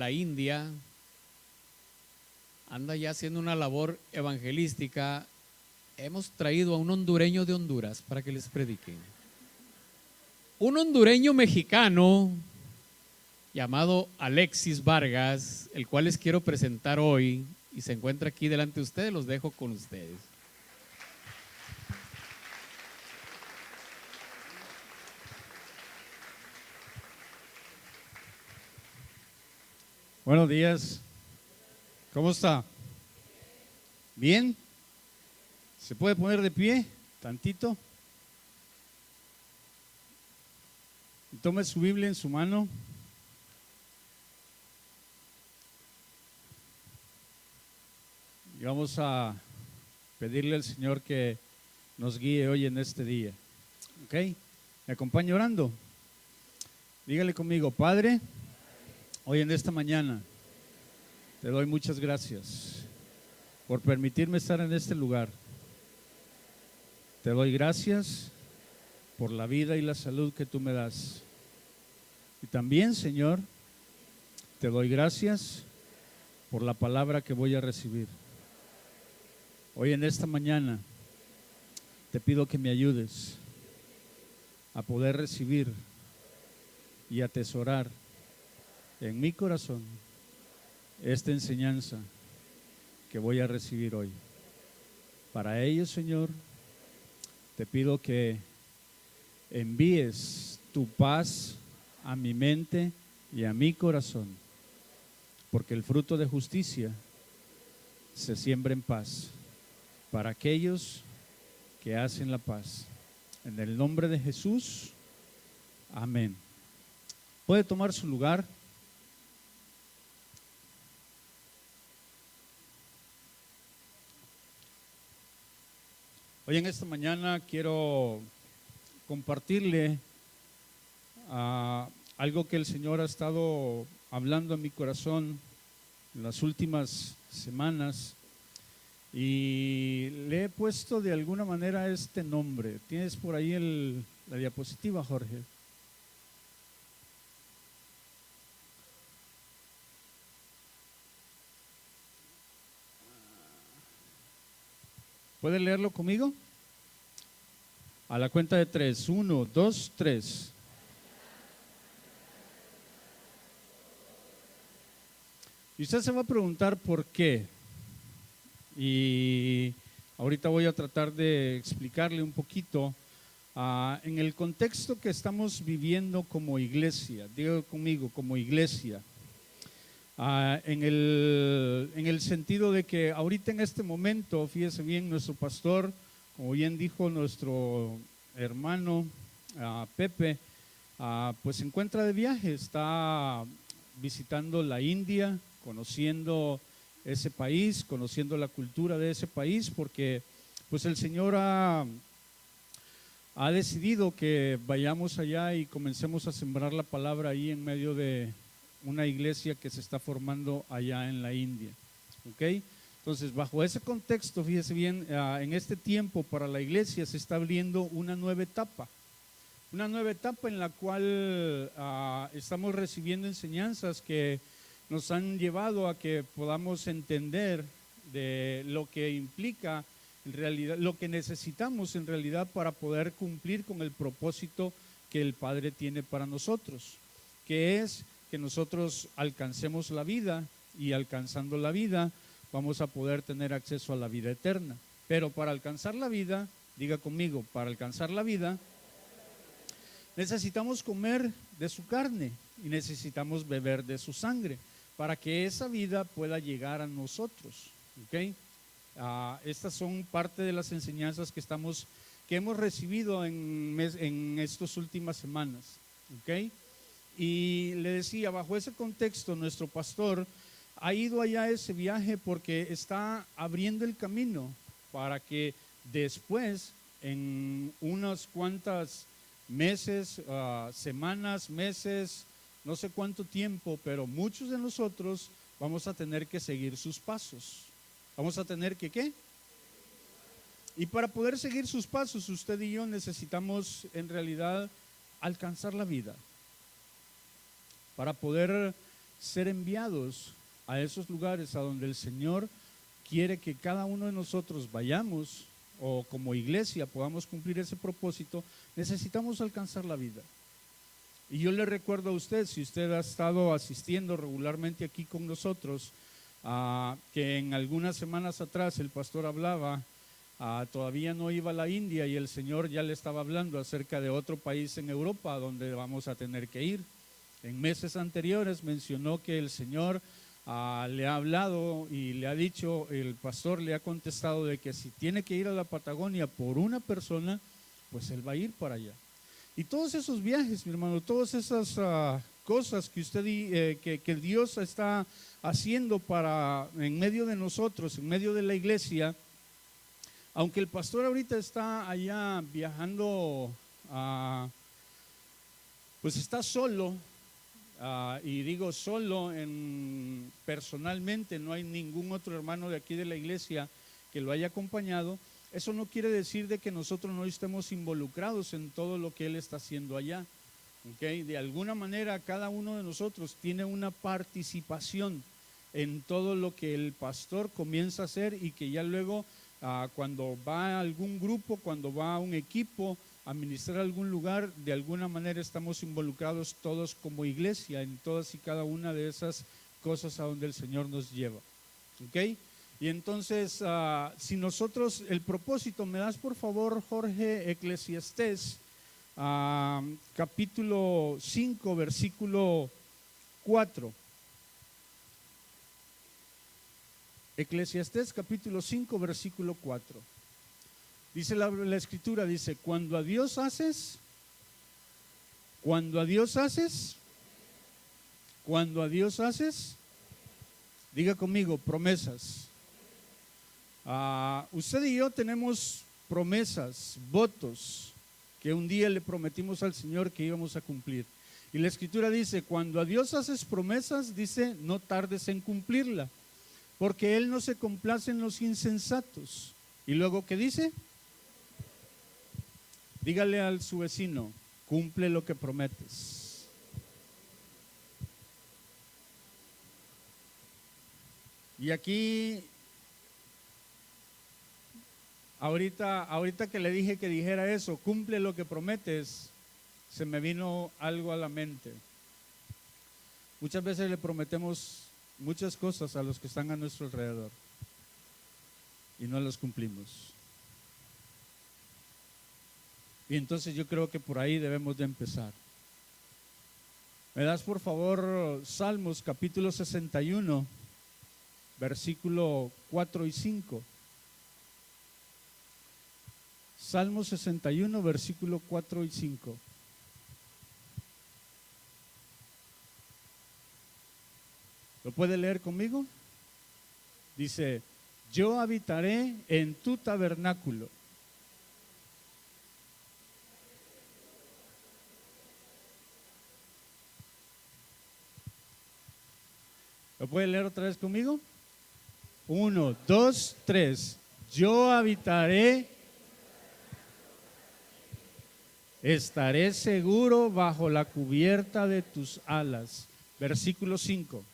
la India, anda ya haciendo una labor evangelística. Hemos traído a un hondureño de Honduras para que les predique. Un hondureño mexicano llamado Alexis Vargas, el cual les quiero presentar hoy y se encuentra aquí delante de ustedes. Los dejo con ustedes. Buenos días. ¿Cómo está? ¿Bien? ¿Se puede poner de pie? Tantito. Tome su Biblia en su mano. Y vamos a pedirle al Señor que nos guíe hoy en este día. ¿Ok? ¿Me acompaña orando? Dígale conmigo: Padre, hoy en esta mañana te doy muchas gracias por permitirme estar en este lugar. Te doy gracias por la vida y la salud que tú me das. Y también, Señor, te doy gracias por la palabra que voy a recibir. Hoy en esta mañana te pido que me ayudes a poder recibir y atesorar en mi corazón esta enseñanza que voy a recibir hoy. Para ello, Señor, te pido que envíes tu paz a mi mente y a mi corazón, porque el fruto de justicia se siembra en paz para aquellos que hacen la paz. En el nombre de Jesús, amén. ¿Puede tomar su lugar? Hoy en esta mañana quiero compartirle algo que el Señor ha estado hablando en mi corazón en las últimas semanas, y le he puesto de alguna manera este nombre. ¿Tienes por ahí la diapositiva, Jorge? ¿Puede leerlo conmigo? A la cuenta de 3. 1, 2, 3. Y usted se va a preguntar por qué. Y ahorita voy a tratar de explicarle un poquito en el contexto que estamos viviendo como iglesia. Diga conmigo, como iglesia. En el sentido de que ahorita en este momento, fíjese bien, nuestro pastor, como bien dijo nuestro hermano Pepe, pues se encuentra de viaje, está visitando la India, conociendo ese país, conociendo la cultura de ese país, porque pues el Señor ha decidido que vayamos allá y comencemos a sembrar la palabra ahí en medio de una iglesia que se está formando allá en la India. ¿Ok? Entonces, bajo ese contexto, fíjese bien, en este tiempo para la iglesia se está abriendo una nueva etapa en la cual estamos recibiendo enseñanzas que nos han llevado a que podamos entender de lo que implica en realidad, lo que necesitamos en realidad para poder cumplir con el propósito que el Padre tiene para nosotros, que es que nosotros alcancemos la vida, y alcanzando la vida vamos a poder tener acceso a la vida eterna. Pero para alcanzar la vida, diga conmigo, para alcanzar la vida necesitamos comer de su carne y necesitamos beber de su sangre para que esa vida pueda llegar a nosotros. ¿Ok? Estas son parte de las enseñanzas que hemos recibido en estas últimas semanas. ¿Ok? Y le decía, bajo ese contexto, nuestro pastor ha ido allá a ese viaje porque está abriendo el camino para que después, en unas cuantas meses, semanas, meses, no sé cuánto tiempo, pero muchos de nosotros vamos a tener que seguir sus pasos. Vamos a tener que, ¿qué? Y para poder seguir sus pasos, usted y yo necesitamos en realidad alcanzar la vida. Para poder ser enviados a esos lugares a donde el Señor quiere que cada uno de nosotros vayamos, o como iglesia podamos cumplir ese propósito, necesitamos alcanzar la vida. Y yo le recuerdo a usted, si usted ha estado asistiendo regularmente aquí con nosotros, que en algunas semanas atrás el pastor hablaba, todavía no iba a la India y el Señor ya le estaba hablando acerca de otro país en Europa donde vamos a tener que ir. En meses anteriores mencionó que el Señor le ha hablado y le ha dicho, el pastor le ha contestado de que si tiene que ir a la Patagonia por una persona, pues él va a ir para allá. Y todos esos viajes, mi hermano, todas esas cosas que usted, que Dios está haciendo en medio de nosotros, en medio de la iglesia, aunque el pastor ahorita está allá viajando, pues está solo. Y digo solo personalmente, no hay ningún otro hermano de aquí de la iglesia que lo haya acompañado. Eso no quiere decir de que nosotros no estemos involucrados en todo lo que él está haciendo allá. ¿Okay? De alguna manera cada uno de nosotros tiene una participación en todo lo que el pastor comienza a hacer, y que ya luego cuando va a algún grupo, cuando va a un equipo a ministrar a algún lugar, de alguna manera estamos involucrados todos como iglesia en todas y cada una de esas cosas a donde el Señor nos lleva. ¿Ok? Y entonces, si nosotros, el propósito, ¿me das por favor, Jorge, Eclesiastés, capítulo 5, versículo 4? Eclesiastés capítulo 5, versículo 4. Dice la escritura, dice, cuando a Dios haces, diga conmigo, promesas. Usted y yo tenemos promesas, votos, que un día le prometimos al Señor que íbamos a cumplir. Y la escritura dice, cuando a Dios haces promesas, dice, no tardes en cumplirla, porque Él no se complace en los insensatos. Y luego, ¿qué dice? Dígale a su vecino, cumple lo que prometes. Y aquí, ahorita que le dije que dijera eso, cumple lo que prometes, se me vino algo a la mente. Muchas veces le prometemos muchas cosas a los que están a nuestro alrededor y no las cumplimos. Y entonces yo creo que por ahí debemos de empezar. ¿Me das por favor Salmos capítulo 61, versículo 4 y 5? Salmos 61, versículo 4 y 5. ¿Lo puede leer conmigo? Dice, yo habitaré en tu tabernáculo. ¿Lo puede leer otra vez conmigo? 1, 2, 3. Yo habitaré, estaré seguro bajo la cubierta de tus alas. Versículo 5.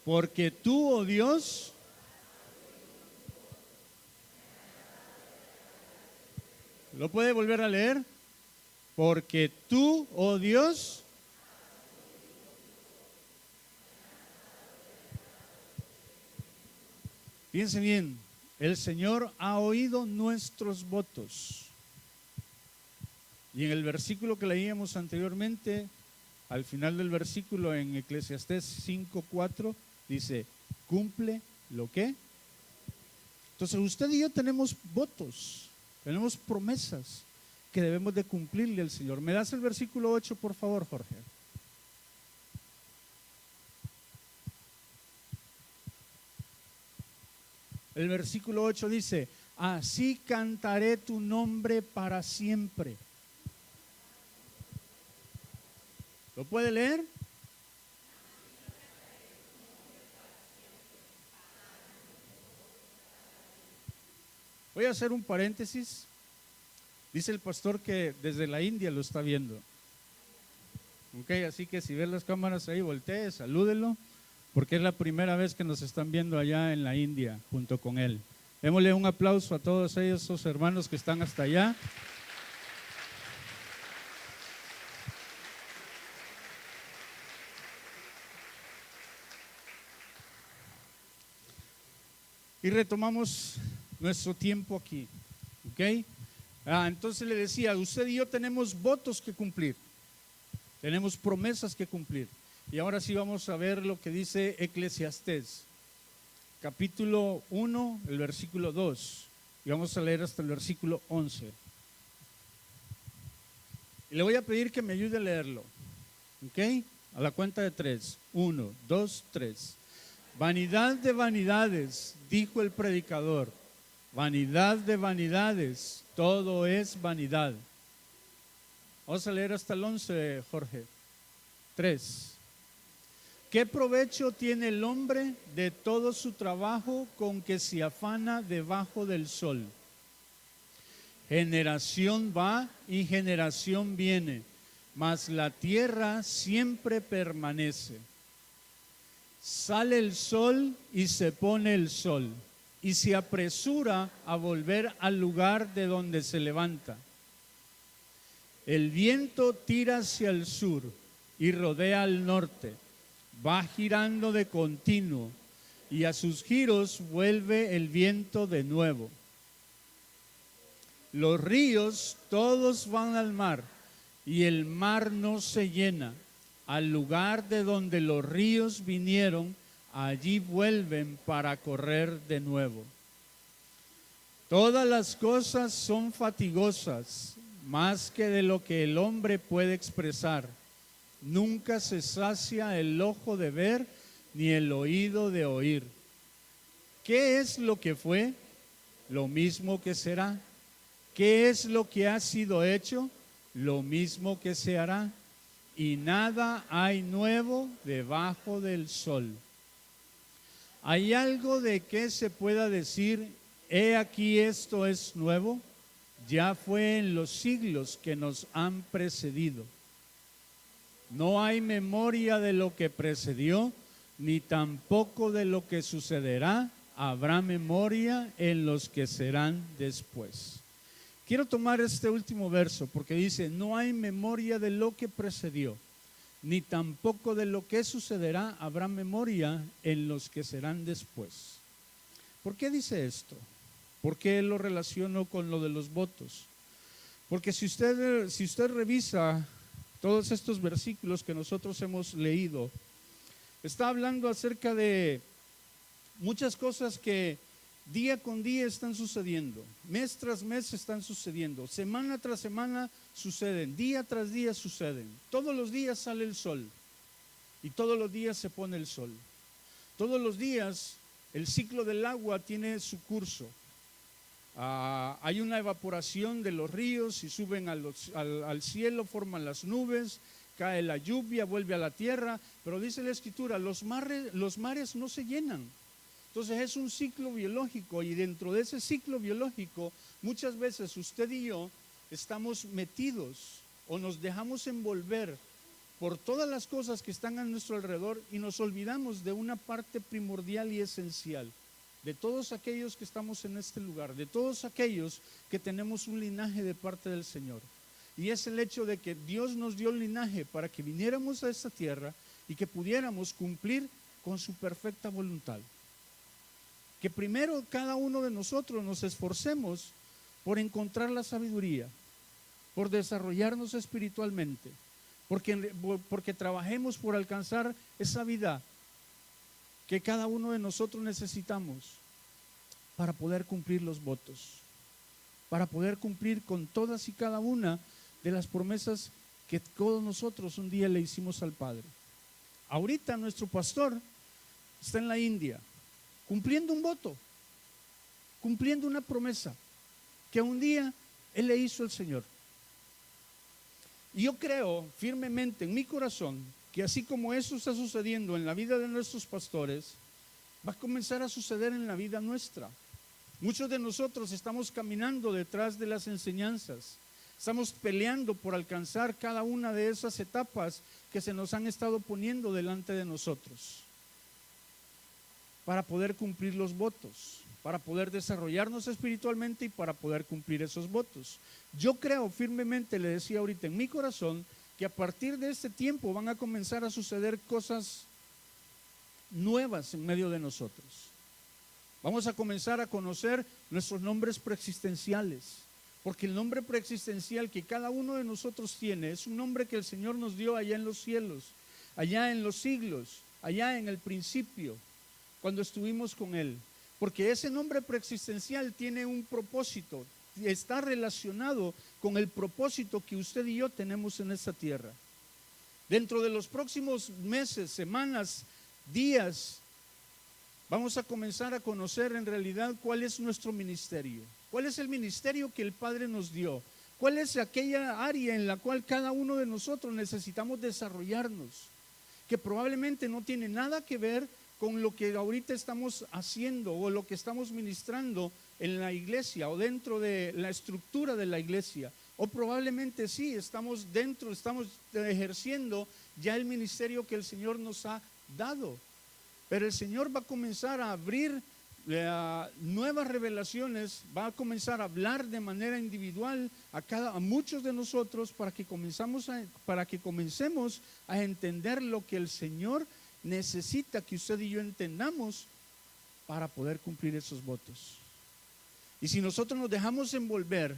Porque tú, oh Dios, ¿lo puede volver a leer? Porque tú, oh Dios, fíjense bien, el Señor ha oído nuestros votos. Y en el versículo que leíamos anteriormente, al final del versículo en Eclesiastés 5:4, dice, cumple lo que. Entonces usted y yo tenemos votos, tenemos promesas que debemos de cumplirle al Señor. ¿Me das el versículo 8, por favor, Jorge? El versículo 8 dice, así cantaré tu nombre para siempre. ¿Lo puede leer? Voy a hacer un paréntesis. Dice el pastor que desde la India lo está viendo. Ok, así que si ves las cámaras ahí, voltee, salúdelo, porque es la primera vez que nos están viendo allá en la India junto con él. Démosle un aplauso a todos ellos, esos hermanos que están hasta allá. Y retomamos nuestro tiempo aquí, ¿ok? Entonces le decía, usted y yo tenemos votos que cumplir, tenemos promesas que cumplir. Y ahora sí vamos a ver lo que dice Eclesiastés, capítulo 1, el versículo 2, y vamos a leer hasta el versículo 11. Y le voy a pedir que me ayude a leerlo, ¿ok? A la cuenta de 3, 1, 2, 3. Vanidad de vanidades, dijo el predicador, vanidad de vanidades, todo es vanidad. Vamos a leer hasta el 11, Jorge. 3. ¿Qué provecho tiene el hombre de todo su trabajo con que se afana debajo del sol? Generación va y generación viene, mas la tierra siempre permanece. Sale el sol y se pone el sol, y se apresura a volver al lugar de donde se levanta. El viento tira hacia el sur y rodea al norte, va girando de continuo, y a sus giros vuelve el viento de nuevo. Los ríos todos van al mar, y el mar no se llena. Al lugar de donde los ríos vinieron, allí vuelven para correr de nuevo. Todas las cosas son fatigosas, más que de lo que el hombre puede expresar. Nunca se sacia el ojo de ver, ni el oído de oír. ¿Qué es lo que fue? Lo mismo que será. ¿Qué es lo que ha sido hecho? Lo mismo que se hará. Y nada hay nuevo debajo del sol. ¿Hay algo de que se pueda decir, he aquí esto es nuevo? Ya fue en los siglos que nos han precedido. No hay memoria de lo que precedió, ni tampoco de lo que sucederá. Habrá memoria en los que serán después. Quiero tomar este último verso porque dice, no hay memoria de lo que precedió, ni tampoco de lo que sucederá, habrá memoria en los que serán después. ¿Por qué dice esto? ¿Por qué lo relaciono con lo de los votos? Porque si usted revisa todos estos versículos que nosotros hemos leído, está hablando acerca de muchas cosas que día con día están sucediendo, mes tras mes están sucediendo, semana tras semana suceden, día tras día suceden. Todos los días sale el sol y todos los días se pone el sol. Todos los días el ciclo del agua tiene su curso. Hay una evaporación de los ríos y suben al cielo, forman las nubes, cae la lluvia, vuelve a la tierra, pero dice la Escritura, los mares no se llenan. Entonces es un ciclo biológico y dentro de ese ciclo biológico muchas veces usted y yo estamos metidos o nos dejamos envolver por todas las cosas que están a nuestro alrededor y nos olvidamos de una parte primordial y esencial, de todos aquellos que estamos en este lugar, de todos aquellos que tenemos un linaje de parte del Señor. Y es el hecho de que Dios nos dio el linaje para que viniéramos a esta tierra y que pudiéramos cumplir con su perfecta voluntad. Que primero cada uno de nosotros nos esforcemos por encontrar la sabiduría, por desarrollarnos espiritualmente, porque trabajemos por alcanzar esa vida que cada uno de nosotros necesitamos para poder cumplir los votos, para poder cumplir con todas y cada una de las promesas que todos nosotros un día le hicimos al Padre. Ahorita nuestro pastor está en la India, cumpliendo un voto, cumpliendo una promesa que un día él le hizo al Señor. Y yo creo firmemente en mi corazón que así como eso está sucediendo en la vida de nuestros pastores, va a comenzar a suceder en la vida nuestra. Muchos de nosotros estamos caminando detrás de las enseñanzas, Estamos peleando por alcanzar cada una de esas etapas que se nos han estado poniendo delante de nosotros para poder cumplir los votos, para poder desarrollarnos espiritualmente y para poder cumplir esos votos. Yo creo firmemente, le decía ahorita en mi corazón, que a partir de este tiempo van a comenzar a suceder cosas nuevas en medio de nosotros. Vamos a comenzar a conocer nuestros nombres preexistenciales, porque el nombre preexistencial que cada uno de nosotros tiene es un nombre que el Señor nos dio allá en los cielos, allá en los siglos, allá en el principio, cuando estuvimos con Él. Porque ese nombre preexistencial tiene un propósito, está relacionado con el propósito que usted y yo tenemos en esta tierra. Dentro de los próximos meses, semanas, días, vamos a comenzar a conocer en realidad cuál es nuestro ministerio, cuál es el ministerio que el Padre nos dio, cuál es aquella área en la cual cada uno de nosotros necesitamos desarrollarnos, que probablemente no tiene nada que ver con lo que ahorita estamos haciendo o lo que estamos ministrando en la iglesia o dentro de la estructura de la iglesia, o probablemente sí, estamos ejerciendo ya el ministerio que el Señor nos ha dado. Pero el Señor va a comenzar a abrir nuevas revelaciones, va a comenzar a hablar de manera individual a muchos de nosotros para que comencemos a entender lo que el Señor necesita que usted y yo entendamos para poder cumplir esos votos. Y si nosotros nos dejamos envolver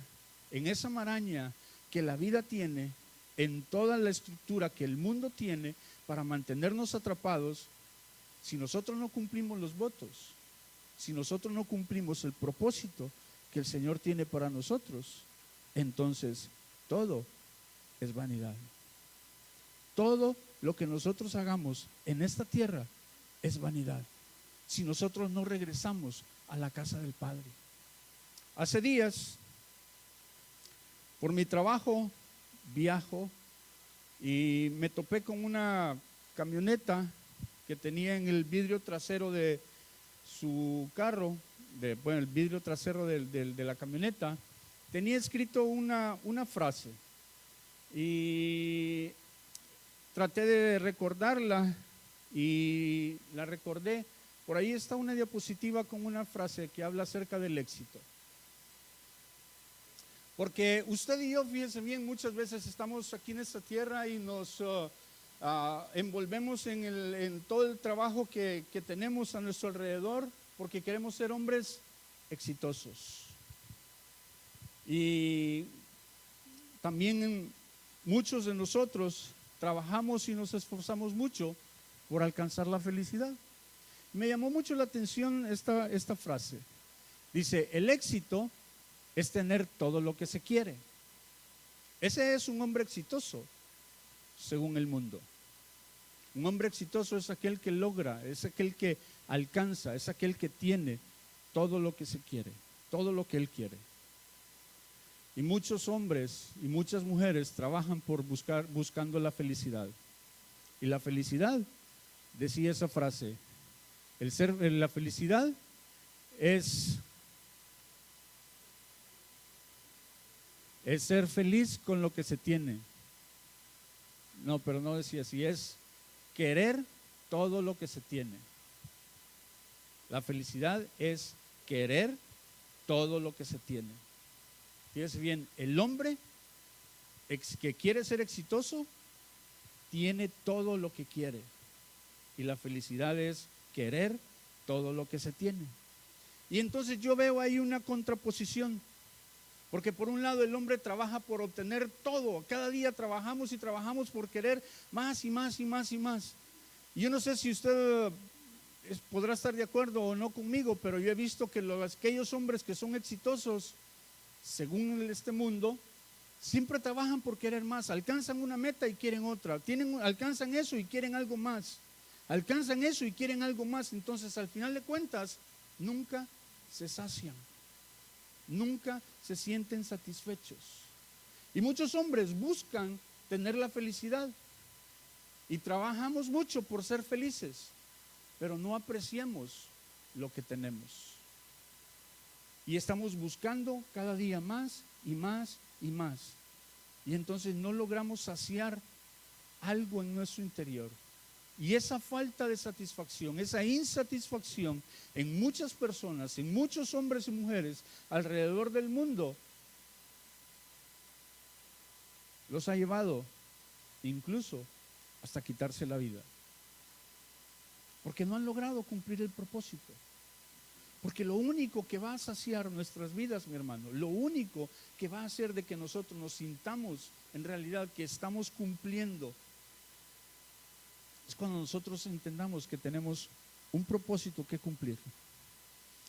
en esa maraña que la vida tiene, en toda la estructura que el mundo tiene para mantenernos atrapados, si nosotros no cumplimos los votos, si nosotros no cumplimos el propósito que el Señor tiene para nosotros, entonces todo es vanidad. Todo lo que nosotros hagamos en esta tierra es vanidad, si nosotros no regresamos a la casa del Padre. Hace días, por mi trabajo, viajo y me topé con una camioneta que tenía en el vidrio trasero de su carro, el vidrio trasero de la camioneta, tenía escrito una frase y traté de recordarla y la recordé. Por ahí está una diapositiva con una frase que habla acerca del éxito. Porque usted y yo, fíjense bien, muchas veces estamos aquí en esta tierra y nos envolvemos en todo el trabajo que tenemos a nuestro alrededor porque queremos ser hombres exitosos. Y también muchos de nosotros trabajamos y nos esforzamos mucho por alcanzar la felicidad. Me llamó mucho la atención esta frase. Dice, el éxito es tener todo lo que se quiere. Ese es un hombre exitoso, según el mundo. Un hombre exitoso es aquel que logra, es aquel que alcanza, es aquel que tiene todo lo que se quiere, todo lo que él quiere. Y muchos hombres y muchas mujeres trabajan buscando la felicidad. Y la felicidad, decía esa frase, la felicidad es ser feliz con lo que se tiene. No, pero no decía así, es querer todo lo que se tiene. La felicidad es querer todo lo que se tiene. Fíjese bien, el hombre que quiere ser exitoso tiene todo lo que quiere. Y la felicidad es querer todo lo que se tiene. Y entonces yo veo ahí una contraposición. Porque por un lado el hombre trabaja por obtener todo, cada día trabajamos y trabajamos por querer más y más y más y más. Y yo no sé si usted podrá estar de acuerdo o no conmigo, pero yo he visto que aquellos hombres que son exitosos, según este mundo, siempre trabajan por querer más, alcanzan una meta y quieren otra, alcanzan eso y quieren algo más, alcanzan eso y quieren algo más, entonces al final de cuentas nunca se sacian. Nunca se sienten satisfechos. Y muchos hombres buscan tener la felicidad y trabajamos mucho por ser felices, pero no apreciamos lo que tenemos. Y estamos buscando cada día más y más y más. y entonces no logramos saciar algo en nuestro interior. Y esa falta de satisfacción, esa insatisfacción en muchas personas, en muchos hombres y mujeres alrededor del mundo, los ha llevado incluso hasta quitarse la vida. Porque no han logrado cumplir el propósito. Porque lo único que va a saciar nuestras vidas, mi hermano, lo único que va a hacer de que nosotros nos sintamos en realidad que estamos cumpliendo, es cuando nosotros entendamos que tenemos un propósito que cumplir.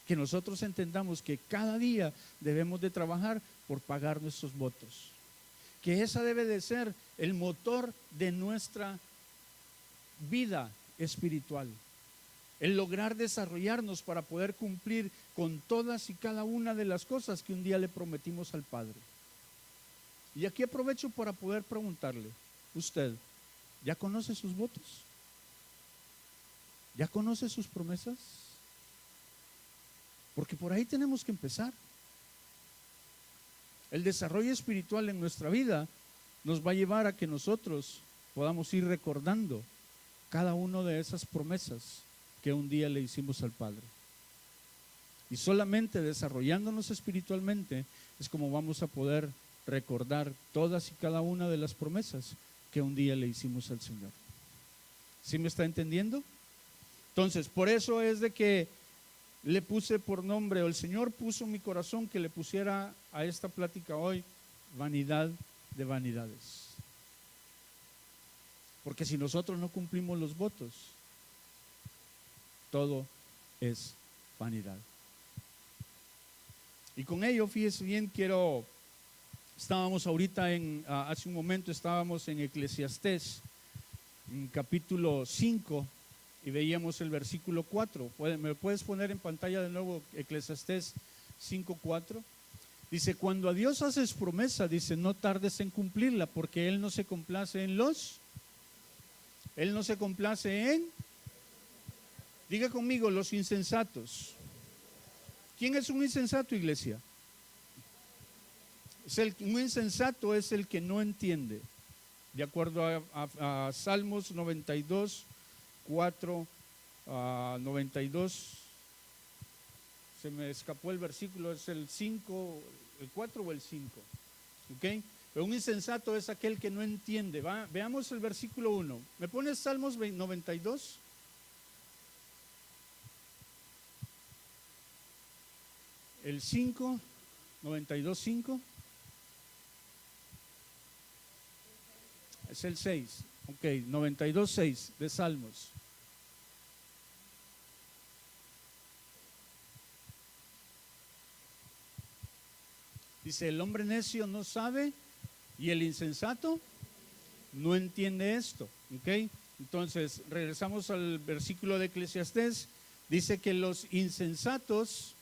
Que nosotros entendamos que cada día debemos de trabajar por pagar nuestros votos. Que esa debe de ser el motor de nuestra vida espiritual. El lograr desarrollarnos para poder cumplir con todas y cada una de las cosas que un día le prometimos al Padre. Y aquí aprovecho para poder preguntarle, ¿usted ya conoce sus votos? ¿Ya conoce sus promesas? Porque por ahí tenemos que empezar. El desarrollo espiritual en nuestra vida nos va a llevar a que nosotros podamos ir recordando cada una de esas promesas que un día le hicimos al Padre. Y solamente desarrollándonos espiritualmente es como vamos a poder recordar todas y cada una de las promesas que un día le hicimos al Señor. ¿Sí me está entendiendo? Entonces, por eso es de que le puse por nombre, o el Señor puso en mi corazón que le pusiera a esta plática hoy, vanidad de vanidades. Porque si nosotros no cumplimos los votos, todo es vanidad. Y con ello, fíjese bien, estábamos ahorita hace un momento estábamos en Eclesiastés, en capítulo 5, y veíamos el versículo 4. ¿Me puedes poner en pantalla de nuevo Eclesiastés 5:4? Dice, cuando a Dios haces promesa, dice, no tardes en cumplirla, porque Él no se complace Él no se complace en, diga conmigo, los insensatos. ¿Quién es un insensato, iglesia? Un insensato es el que no entiende. De acuerdo a Salmos 92, 4 a 92, se me escapó el versículo, es el 5, el 4 o el 5, ¿ok? Pero un insensato es aquel que no entiende. Veamos el versículo 1. ¿Me pones Salmos 92? El 5, 92, 5. Es el 6, ok, 92, 6 de Salmos. Dice, el hombre necio no sabe y el insensato no entiende esto, ok. Entonces, regresamos al versículo de Eclesiastés. Dice que los insensatos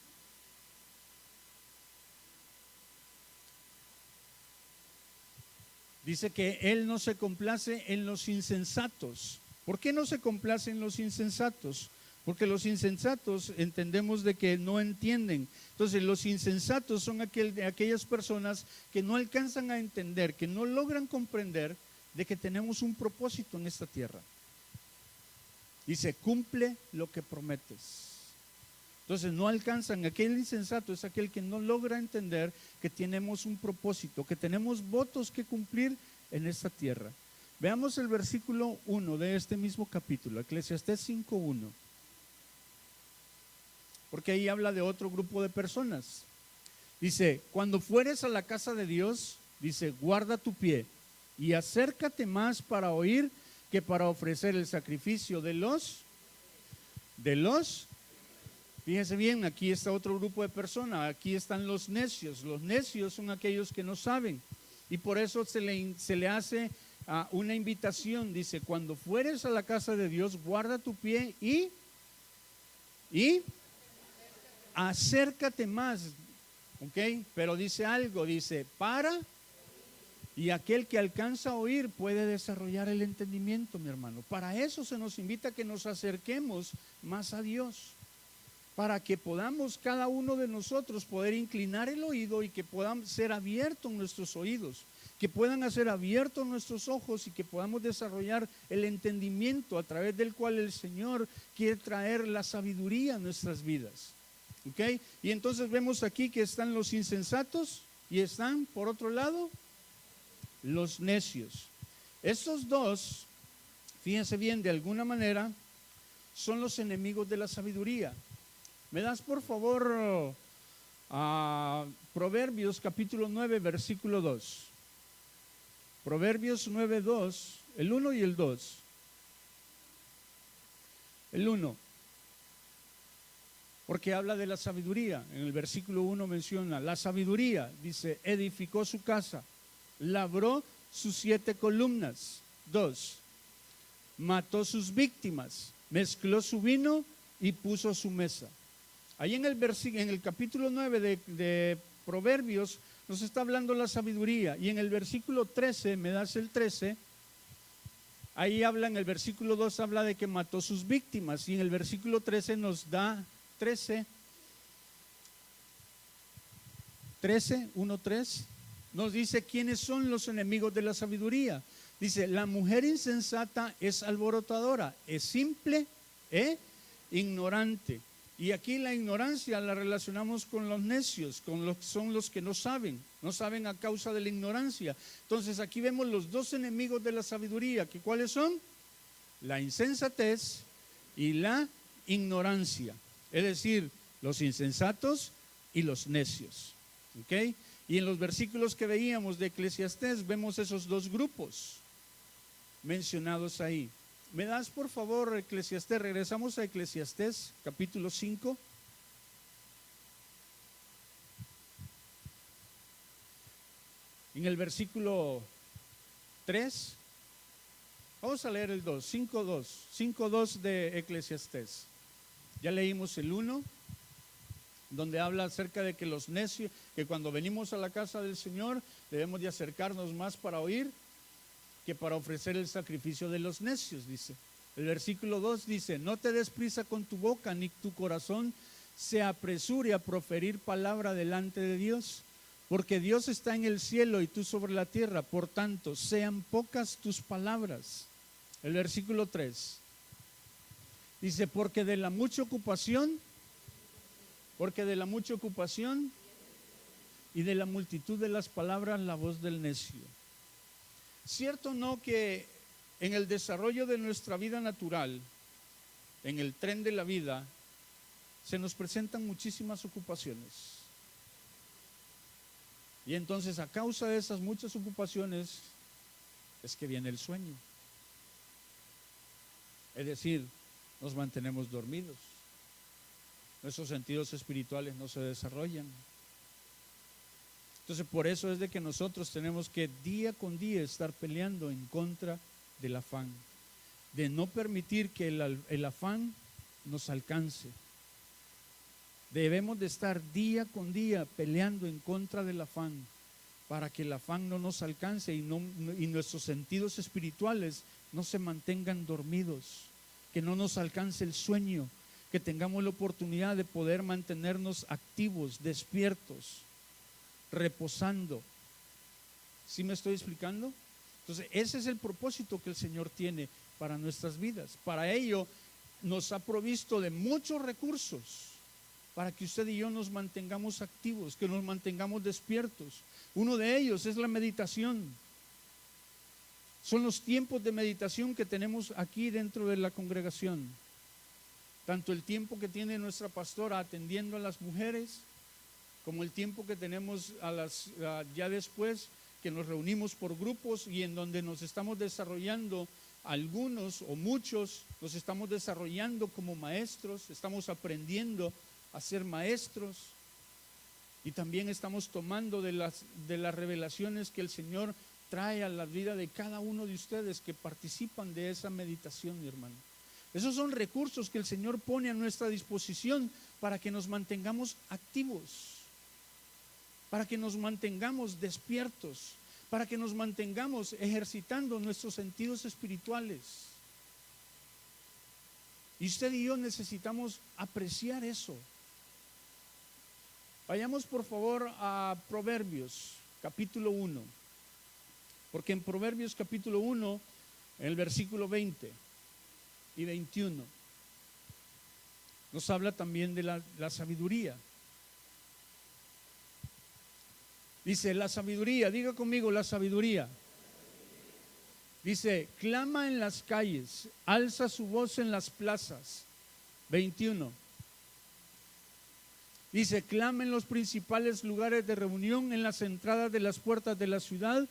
dice que Él no se complace en los insensatos. ¿Por qué no se complace en los insensatos? Porque los insensatos entendemos de que no entienden. Entonces los insensatos son aquellas personas que no alcanzan a entender, que no logran comprender de que tenemos un propósito en esta tierra. Dice, cumple lo que prometes. Entonces no alcanzan, aquel insensato es aquel que no logra entender que tenemos un propósito, que tenemos votos que cumplir en esta tierra. Veamos el versículo 1 de este mismo capítulo, Eclesiastés 5:1. Porque ahí habla de otro grupo de personas. Dice, cuando fueres a la casa de Dios, dice, guarda tu pie y acércate más para oír que para ofrecer el sacrificio de los. Fíjense bien, aquí está otro grupo de personas, aquí están los necios. Los necios son aquellos que no saben y por eso se le hace una invitación. Dice, cuando fueres a la casa de Dios, guarda tu pie y acércate más, ¿ok? Pero dice algo, dice, y aquel que alcanza a oír puede desarrollar el entendimiento, mi hermano. Para eso se nos invita a que nos acerquemos más a Dios. para que podamos cada uno de nosotros poder inclinar el oído y que puedan ser abiertos nuestros oídos, que puedan ser abiertos nuestros ojos y que podamos desarrollar el entendimiento a través del cual el Señor quiere traer la sabiduría a nuestras vidas. ¿Ok? Y entonces vemos aquí que están los insensatos y están, por otro lado, los necios. Estos dos, fíjense bien, de alguna manera, son los enemigos de la sabiduría. ¿Me das por favor a Proverbios capítulo 9, versículo 2? Proverbios 9, 2, el 1 y el 2. El 1, porque habla de la sabiduría. En el versículo 1 menciona, la sabiduría, dice, edificó su casa, labró sus 7 columnas. 2, mató sus víctimas, mezcló su vino y puso su mesa. Ahí en el capítulo 9 de Proverbios nos está hablando la sabiduría. Y en el versículo 13, me das el 13, ahí habla, en el versículo 2 habla de que mató sus víctimas. Y en el versículo 13 nos da 13, 1, 3, nos dice quiénes son los enemigos de la sabiduría. Dice, la mujer insensata es alborotadora, es simple e ignorante. Y aquí la ignorancia la relacionamos con los necios, son los que no saben a causa de la ignorancia. Entonces aquí vemos los dos enemigos de la sabiduría, que ¿cuáles son? La insensatez y la ignorancia. Es decir, los insensatos y los necios. ¿Ok? Y en los versículos que veíamos de Eclesiastés vemos esos dos grupos mencionados ahí. ¿Me das por favor Eclesiastés? Regresamos a Eclesiastés capítulo 5. En el versículo 3. Vamos a leer el 2, 5.2 de Eclesiastés. Ya leímos el 1, donde habla acerca de que los necios, que cuando venimos a la casa del Señor debemos de acercarnos más para oír que para ofrecer el sacrificio de los necios, dice. El versículo 2 dice, no te des prisa con tu boca, ni tu corazón se apresure a proferir palabra delante de Dios, porque Dios está en el cielo y tú sobre la tierra, por tanto, sean pocas tus palabras. El versículo 3 dice, porque de la mucha ocupación y de la multitud de las palabras la voz del necio. ¿Cierto o no que en el desarrollo de nuestra vida natural, en el tren de la vida, se nos presentan muchísimas ocupaciones? Y entonces a causa de esas muchas ocupaciones es que viene el sueño. Es decir, nos mantenemos dormidos, nuestros sentidos espirituales no se desarrollan. Entonces por eso es de que nosotros tenemos que día con día estar peleando en contra del afán, de no permitir que el afán nos alcance. Debemos de estar día con día peleando en contra del afán, para que el afán no nos alcance y nuestros sentidos espirituales no se mantengan dormidos, que no nos alcance el sueño, que tengamos la oportunidad de poder mantenernos activos, despiertos, reposando. ¿Sí me estoy explicando? Entonces ese es el propósito que el Señor tiene para nuestras vidas. Para ello nos ha provisto de muchos recursos para que usted y yo nos mantengamos activos, que nos mantengamos despiertos. Uno de ellos es la meditación. Son los tiempos de meditación que tenemos aquí dentro de la congregación. Tanto el tiempo que tiene nuestra pastora atendiendo a las mujeres, como el tiempo que tenemos ya después, que nos reunimos por grupos y en donde nos estamos desarrollando, algunos o muchos nos estamos desarrollando como maestros, estamos aprendiendo a ser maestros y también estamos tomando de las revelaciones que el Señor trae a la vida de cada uno de ustedes que participan de esa meditación, mi hermano. Esos son recursos que el Señor pone a nuestra disposición para que nos mantengamos activos, para que nos mantengamos despiertos, para que nos mantengamos ejercitando nuestros sentidos espirituales. Y usted y yo necesitamos apreciar eso. Vayamos por favor a Proverbios capítulo 1, porque en Proverbios capítulo 1, en el versículo 20 y 21, nos habla también de la sabiduría. Dice, la sabiduría, diga conmigo, la sabiduría. Dice, clama en las calles, alza su voz en las plazas. 21. Dice, clama en los principales lugares de reunión, en las entradas de las puertas de la ciudad,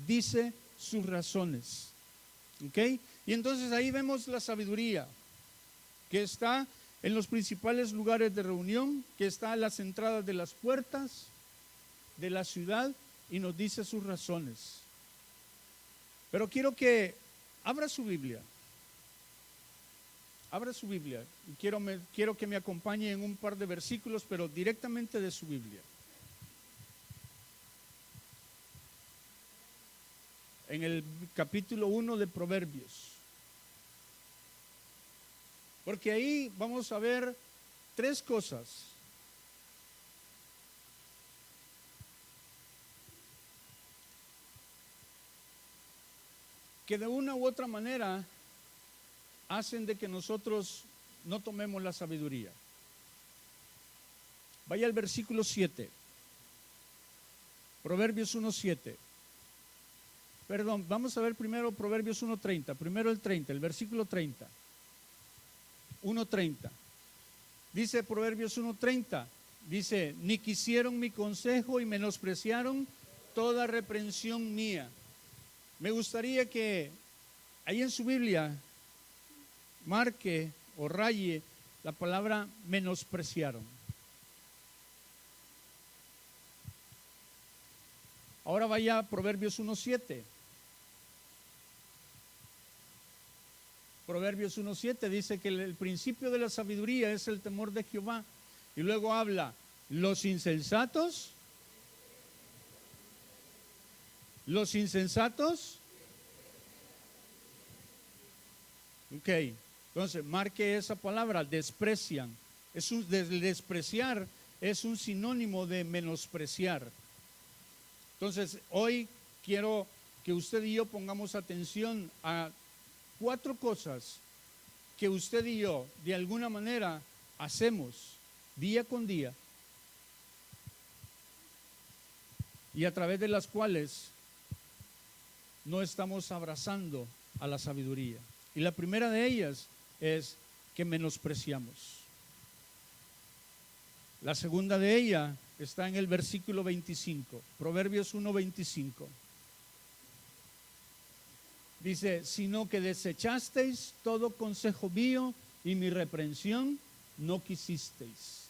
dice sus razones. ¿Ok? Y entonces ahí vemos la sabiduría, que está en los principales lugares de reunión, que está a las entradas de las puertas de la ciudad y nos dice sus razones. Pero quiero que abra su Biblia. Abra su Biblia y quiero que me acompañe en un par de versículos, pero directamente de su Biblia. En el capítulo 1 de Proverbios. Porque ahí vamos a ver tres cosas. Que de una u otra manera hacen de que nosotros no tomemos la sabiduría. Vaya al versículo 7. Proverbios 1:7. Perdón, vamos a ver primero Proverbios 1:30. Primero el 30, el versículo 30. 1:30. Dice Proverbios 1:30. Dice, ni quisieron mi consejo y menospreciaron toda reprensión mía. Me gustaría que ahí en su Biblia marque o raye la palabra menospreciaron. Ahora vaya a Proverbios 1:7. Proverbios 1:7 dice que el principio de la sabiduría es el temor de Jehová. Y luego habla, los insensatos. Los insensatos. Ok, entonces marque esa palabra, desprecian. Despreciar es un sinónimo de menospreciar. Entonces hoy quiero que usted y yo pongamos atención a 4 cosas que usted y yo de alguna manera hacemos día con día y a través de las cuales no estamos abrazando a la sabiduría. Y la primera de ellas es que menospreciamos. La segunda de ella está en el versículo 25, Proverbios 1:25. Dice, sino que desechasteis todo consejo mío y mi reprensión no quisisteis.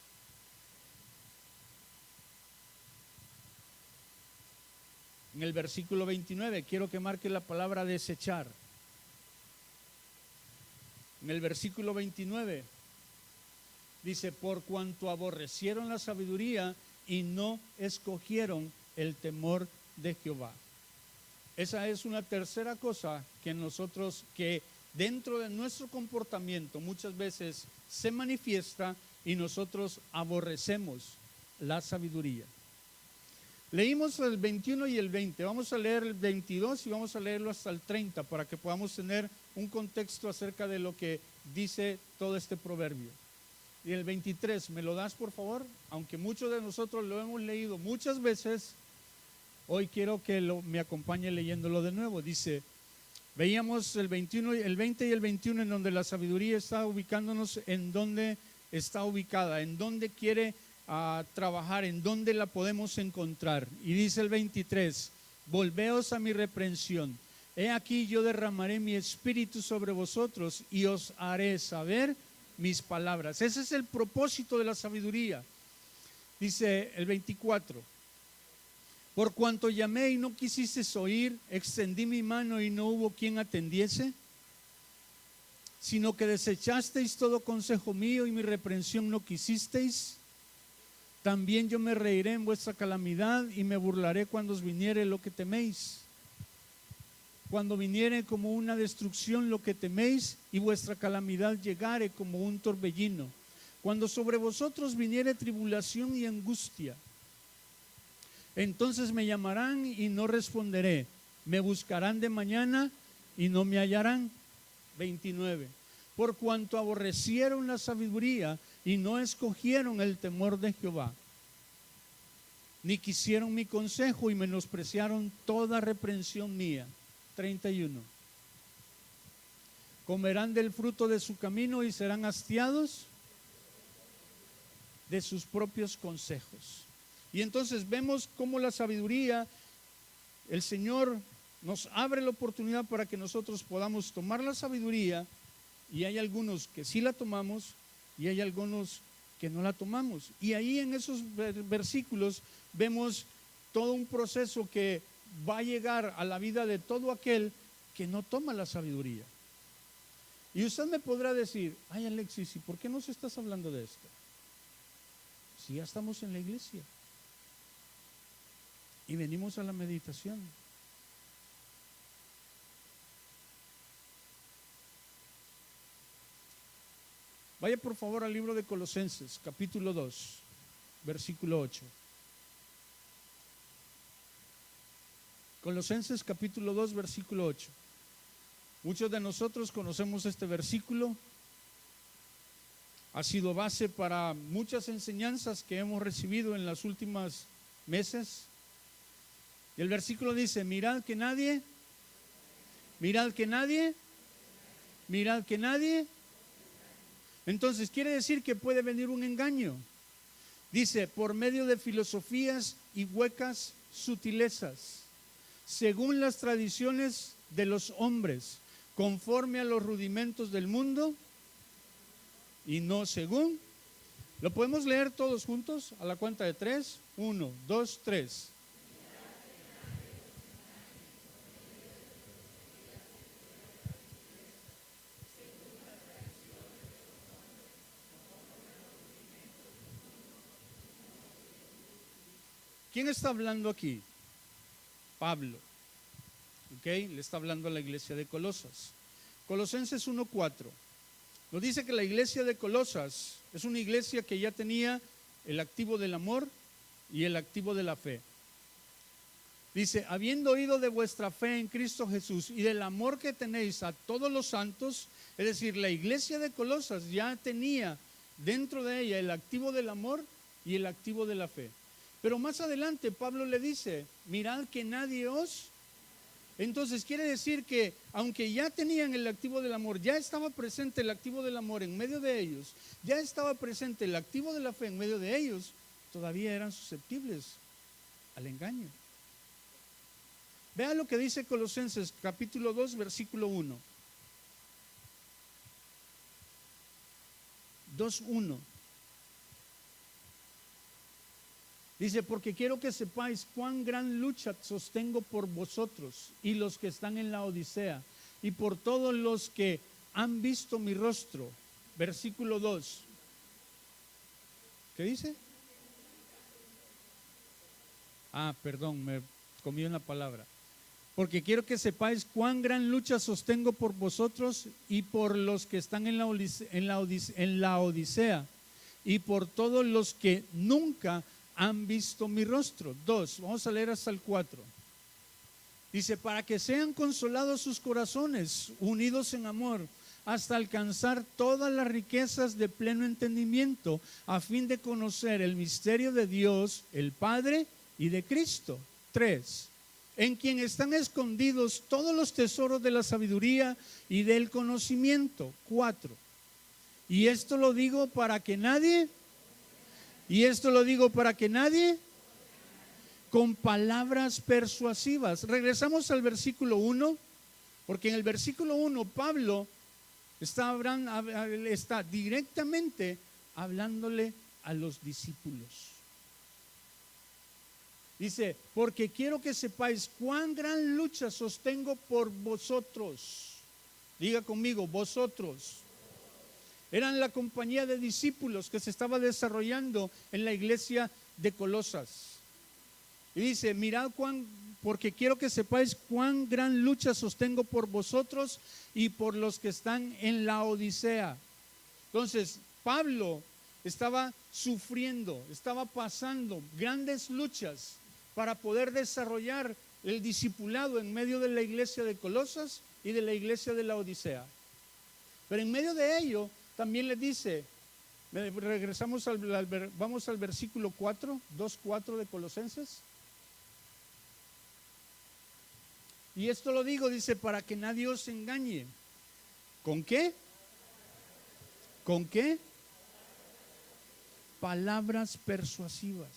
En el versículo 29, quiero que marque la palabra desechar. En el versículo 29 dice, por cuanto aborrecieron la sabiduría y no escogieron el temor de Jehová. Esa es una tercera cosa que nosotros, que dentro de nuestro comportamiento muchas veces se manifiesta y nosotros aborrecemos la sabiduría. Leímos el 21 y el 20, vamos a leer el 22 y vamos a leerlo hasta el 30 para que podamos tener un contexto acerca de lo que dice todo este proverbio. Y el 23, ¿me lo das por favor? Aunque muchos de nosotros lo hemos leído muchas veces, hoy quiero que me acompañe leyéndolo de nuevo. Dice, veíamos el 21, el 20 y el 21 en donde la sabiduría está ubicándonos, en donde está ubicada, en donde quiere trabajar, en donde la podemos encontrar. Y dice el 23, volveos a mi reprensión. He aquí yo derramaré mi espíritu sobre vosotros y os haré saber mis palabras. Ese es el propósito de la sabiduría. Dice el 24, por cuanto llamé y no quisisteis oír, extendí mi mano y no hubo quien atendiese, sino que desechasteis todo consejo mío y mi reprensión no quisisteis. También yo me reiré en vuestra calamidad y me burlaré cuando os viniere lo que teméis. cuando viniere como una destrucción lo que teméis y vuestra calamidad llegare como un torbellino, cuando sobre vosotros viniere tribulación y angustia, entonces me llamarán y no responderé, me buscarán de mañana y no me hallarán. 29. Por cuanto aborrecieron la sabiduría y no escogieron el temor de Jehová, ni quisieron mi consejo y menospreciaron toda reprensión mía. 31. Comerán del fruto de su camino y serán hastiados de sus propios consejos. Y entonces vemos cómo la sabiduría, el Señor nos abre la oportunidad para que nosotros podamos tomar la sabiduría, y hay algunos que sí la tomamos y hay algunos que no la tomamos. Y ahí en esos versículos vemos todo un proceso que va a llegar a la vida de todo aquel que no toma la sabiduría. Y usted me podrá decir, ay Alexis, ¿y por qué nos estás hablando de esto? Si ya estamos en la iglesia y venimos a la meditación. Vaya por favor al libro de Colosenses, capítulo 2, versículo 8. Colosenses capítulo 2, versículo 8. Muchos de nosotros conocemos este versículo. Ha sido base para muchas enseñanzas que hemos recibido en los últimos meses. Y el versículo dice, mirad que nadie, entonces quiere decir que puede venir un engaño. Dice, por medio de filosofías y huecas sutilezas, según las tradiciones de los hombres, conforme a los rudimentos del mundo y no según. ¿Lo podemos leer todos juntos a la cuenta de 3? 1, 2, 3. ¿Quién está hablando aquí? Pablo. ¿Ok? Le está hablando a la iglesia de Colosas. Colosenses 1:4. Nos dice que la iglesia de Colosas es una iglesia que ya tenía el activo del amor y el activo de la fe. Dice, habiendo oído de vuestra fe en Cristo Jesús y del amor que tenéis a todos los santos, es decir, la iglesia de Colosas ya tenía dentro de ella el activo del amor y el activo de la fe. Pero más adelante Pablo le dice, mirad que nadie os... Entonces quiere decir que aunque ya tenían el activo del amor, ya estaba presente el activo del amor en medio de ellos, ya estaba presente el activo de la fe en medio de ellos, todavía eran susceptibles al engaño. Vea lo que dice Colosenses capítulo 2 versículo 1. 2:1. Dice, porque quiero que sepáis cuán gran lucha sostengo por vosotros y los que están en la Odisea y por todos los que han visto mi rostro. Versículo 2. ¿Qué dice? Perdón, me comí una palabra. Porque quiero que sepáis cuán gran lucha sostengo por vosotros y por los que están en la Odisea y por todos los que nunca han visto mi rostro. 2, vamos a leer hasta el 4. Dice, para que sean consolados sus corazones, unidos en amor, hasta alcanzar todas las riquezas de pleno entendimiento, a fin de conocer el misterio de Dios, el Padre, y de Cristo. 3, en quien están escondidos todos los tesoros de la sabiduría y del conocimiento. 4, y esto lo digo para que nadie... con palabras persuasivas. Regresamos al versículo 1, porque en el versículo 1 Pablo está directamente hablándole a los discípulos. Dice, porque quiero que sepáis cuán gran lucha sostengo por vosotros. Diga conmigo, vosotros. Eran la compañía de discípulos que se estaba desarrollando en la iglesia de Colosas. Y dice, mirad porque quiero que sepáis cuán gran lucha sostengo por vosotros y por los que están en la Odisea. Entonces, Pablo estaba sufriendo, estaba pasando grandes luchas para poder desarrollar el discipulado en medio de la iglesia de Colosas y de la iglesia de la Odisea. Pero en medio de ello, también le dice, vamos al versículo 4, 2:4 de Colosenses. Y esto lo digo, dice, para que nadie os engañe. ¿Con qué? ¿Con qué? Palabras persuasivas.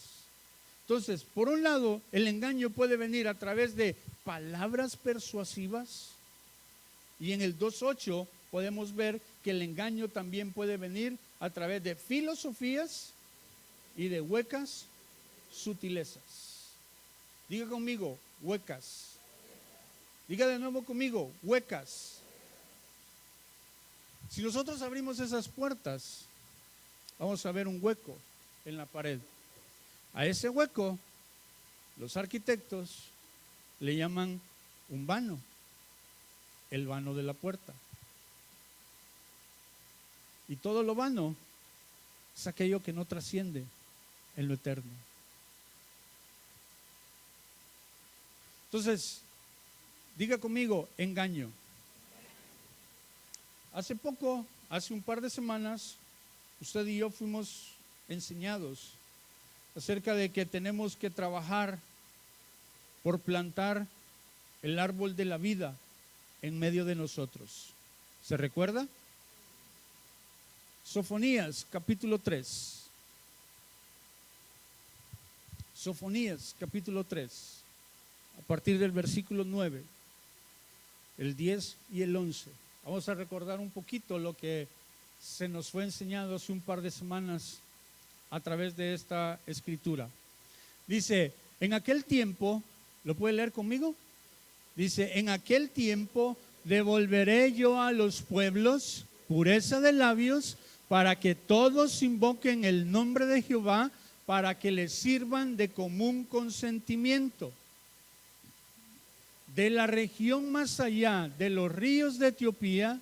Entonces, por un lado, el engaño puede venir a través de palabras persuasivas. Y en el 2:8 podemos ver que el engaño también puede venir a través de filosofías y de huecas sutilezas. Diga conmigo, huecas. Diga de nuevo conmigo, huecas. Si nosotros abrimos esas puertas, vamos a ver un hueco en la pared. A ese hueco, los arquitectos le llaman un vano, el vano de la puerta. Y todo lo vano es aquello que no trasciende en lo eterno. Entonces, diga conmigo, engaño. Hace poco, hace un par de semanas, usted y yo fuimos enseñados acerca de que tenemos que trabajar por plantar el árbol de la vida en medio de nosotros. ¿Se recuerda? Sofonías capítulo 3. Sofonías capítulo 3, a partir del versículo 9, el 10 y el 11. Vamos a recordar un poquito lo que se nos fue enseñado hace un par de semanas a través de esta escritura. Dice, en aquel tiempo, ¿lo puede leer conmigo? Dice, en aquel tiempo devolveré yo a los pueblos pureza de labios para que todos invoquen el nombre de Jehová, para que les sirvan de común consentimiento. De la región más allá de los ríos de Etiopía,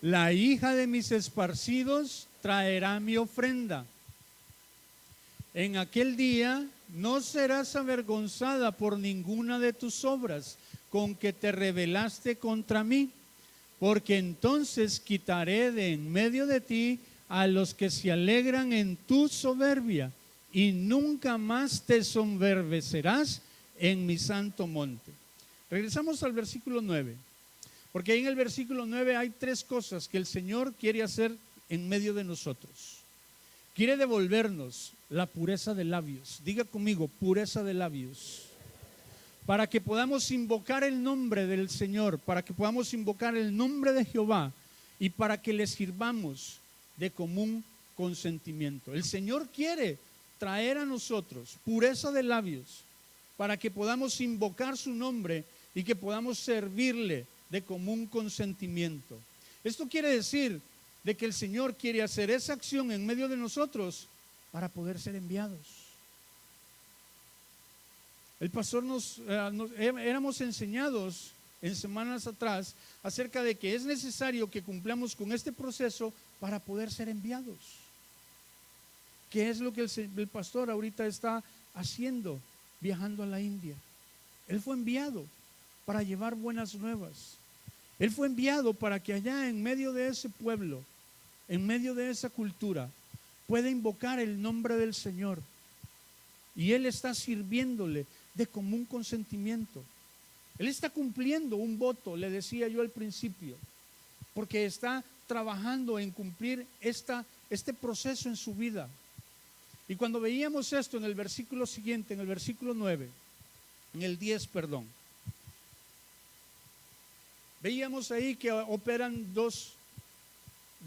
la hija de mis esparcidos traerá mi ofrenda. En aquel día no serás avergonzada por ninguna de tus obras con que te rebelaste contra mí, porque entonces quitaré de en medio de ti a los que se alegran en tu soberbia, y nunca más te soberbecerás en mi santo monte. Regresamos al versículo 9, porque ahí en el versículo 9 hay tres cosas que el Señor quiere hacer en medio de nosotros. Quiere devolvernos la pureza de labios. Diga conmigo, pureza de labios. Para que podamos invocar el nombre del Señor, para que podamos invocar el nombre de Jehová y para que le sirvamos de común consentimiento. El Señor quiere traer a nosotros pureza de labios para que podamos invocar su nombre y que podamos servirle de común consentimiento. Esto quiere decir de que el Señor quiere hacer esa acción en medio de nosotros para poder ser enviados. El pastor éramos enseñados en semanas atrás acerca de que es necesario que cumplamos con este proceso para poder ser enviados. ¿Qué es lo que el pastor ahorita está haciendo? Viajando a la India. Él fue enviado para llevar buenas nuevas. Él fue enviado para que allá en medio de ese pueblo, en medio de esa cultura, pueda invocar el nombre del Señor. Y Él está sirviéndole de común consentimiento. Él está cumpliendo un voto, le decía yo al principio, porque está trabajando en cumplir este proceso en su vida. Y cuando veíamos esto en el versículo siguiente, en el versículo 9, en el 10, perdón, veíamos ahí que operan dos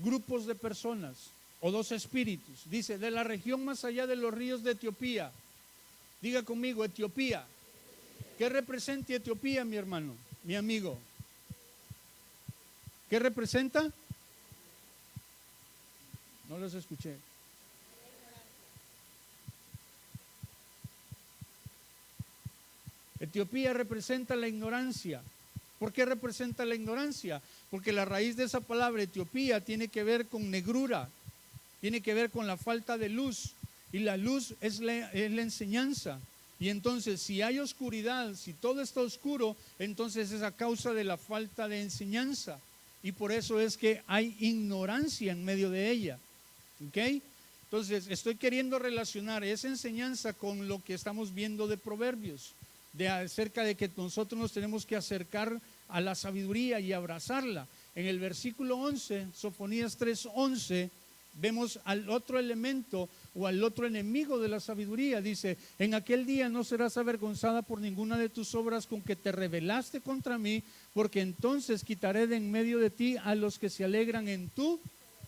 grupos de personas o dos espíritus. Dice, de la región más allá de los ríos de Etiopía. Diga conmigo, Etiopía. ¿Qué representa Etiopía, mi hermano, mi amigo? ¿Qué representa? No los escuché. Etiopía representa la ignorancia. ¿Por qué representa la ignorancia? Porque la raíz de esa palabra Etiopía tiene que ver con negrura, tiene que ver con la falta de luz, y la luz es la enseñanza. Y entonces si hay oscuridad, si todo está oscuro, entonces es a causa de la falta de enseñanza, y por eso es que hay ignorancia en medio de ella. ¿Ok? Entonces estoy queriendo relacionar esa enseñanza con lo que estamos viendo de Proverbios, de acerca de que nosotros nos tenemos que acercar a la sabiduría y abrazarla. En el versículo 11, Sofonías 3:11, vemos al otro elemento o al otro enemigo de la sabiduría. Dice: en aquel día no serás avergonzada por ninguna de tus obras con que te rebelaste contra mí, porque entonces quitaré de en medio de ti a los que se alegran en tu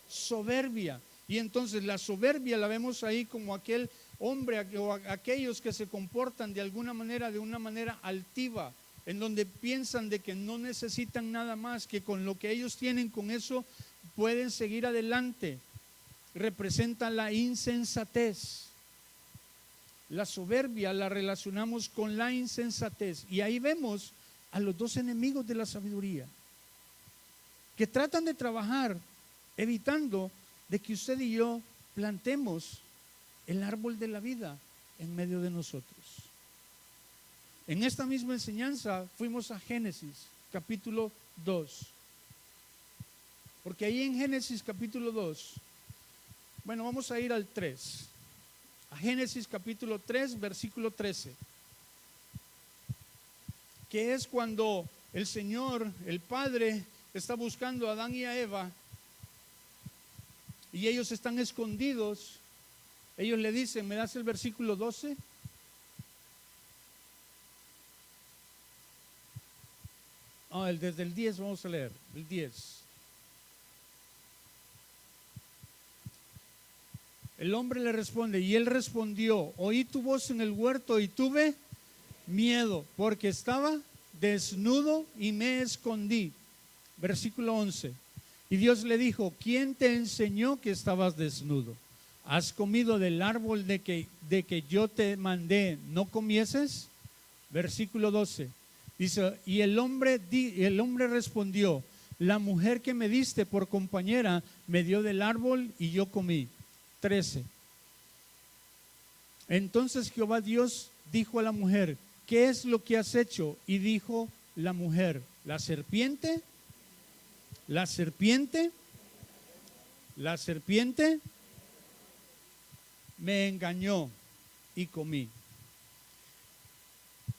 soberbia. Y entonces la soberbia la vemos ahí como aquel hombre o aquellos que se comportan de una manera altiva, en donde piensan de que no necesitan nada más, que con lo que ellos tienen, con eso pueden seguir adelante. Representa la insensatez. La soberbia la relacionamos con la insensatez, y ahí vemos a los dos enemigos de la sabiduría, que tratan de trabajar evitando de que usted y yo plantemos el árbol de la vida en medio de nosotros. En esta misma enseñanza fuimos a Génesis capítulo 2, porque ahí en Génesis capítulo 2, bueno, vamos a ir al 3, a Génesis capítulo 3 versículo 13, que es cuando el Señor, el Padre, está buscando a Adán y a Eva, y ellos están escondidos. Ellos le dicen, ¿me das el versículo 12? Desde el 10 vamos a leer, el 10. El hombre le responde, y él respondió: oí tu voz en el huerto y tuve miedo, porque estaba desnudo y me escondí. Versículo 11. Y Dios le dijo: ¿quién te enseñó que estabas desnudo? ¿Has comido del árbol de que yo te mandé no comieses? Versículo 12. Dice: y el hombre respondió: la mujer que me diste por compañera me dio del árbol y yo comí. 13. Entonces Jehová Dios dijo a la mujer: ¿qué es lo que has hecho? Y dijo la mujer: la serpiente me engañó y comí.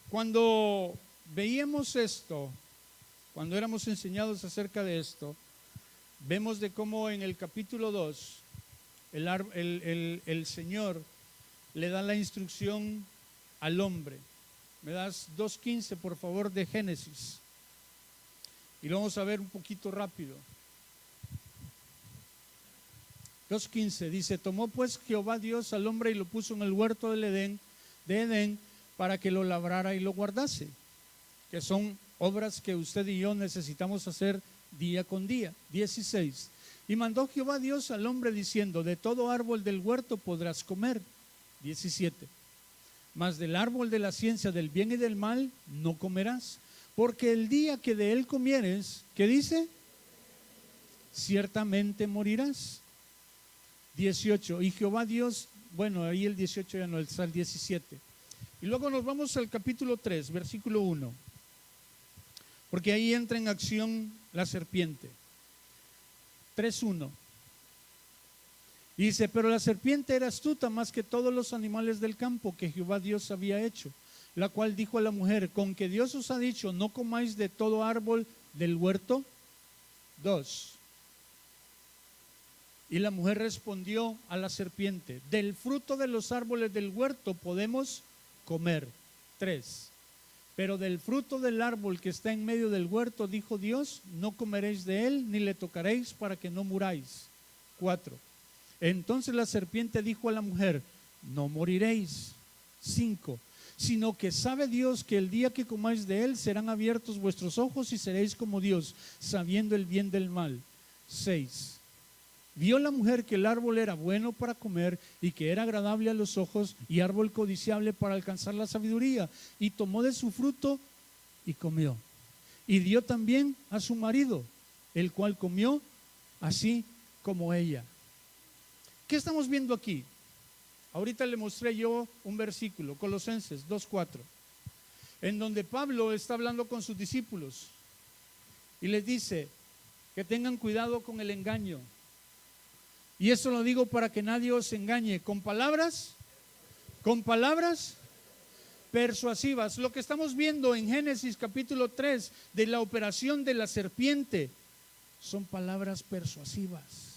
Cuando veíamos esto, cuando éramos enseñados acerca de esto, vemos de cómo en el capítulo 2 el Señor le da la instrucción al hombre. ¿Me das 2:15 por favor de Génesis? Y lo vamos a ver un poquito rápido. 2:15 dice: tomó pues Jehová Dios al hombre y lo puso en el huerto de Edén para que lo labrara y lo guardase, que son obras que usted y yo necesitamos hacer día con día. 16. Y mandó Jehová Dios al hombre diciendo: de todo árbol del huerto podrás comer. 17. Mas del árbol de la ciencia del bien y del mal no comerás, porque el día que de él comieres, ¿qué dice? Ciertamente morirás. 18. Y Jehová Dios, bueno, ahí el 18 ya no, el 17. Y luego nos vamos al capítulo 3, versículo 1, porque ahí entra en acción la serpiente. 3:1. Dice: pero la serpiente era astuta más que todos los animales del campo que Jehová Dios había hecho, la cual dijo a la mujer: ¿con que Dios os ha dicho, no comáis de todo árbol del huerto? 2. Y la mujer respondió a la serpiente: del fruto de los árboles del huerto podemos comer. 3. Pero del fruto del árbol que está en medio del huerto, dijo Dios, no comeréis de él, ni le tocaréis para que no muráis. 4. Entonces la serpiente dijo a la mujer: no moriréis. 5. Sino que sabe Dios que el día que comáis de él serán abiertos vuestros ojos y seréis como Dios, sabiendo el bien del mal. 6. Vio la mujer que el árbol era bueno para comer y que era agradable a los ojos y árbol codiciable para alcanzar la sabiduría. Y tomó de su fruto y comió. Y dio también a su marido, el cual comió así como ella. ¿Qué estamos viendo aquí? Ahorita le mostré yo un versículo, Colosenses 2:4, en donde Pablo está hablando con sus discípulos y les dice que tengan cuidado con el engaño. Y eso lo digo para que nadie os engañe con palabras persuasivas. Lo que estamos viendo en Génesis capítulo 3 de la operación de la serpiente son palabras persuasivas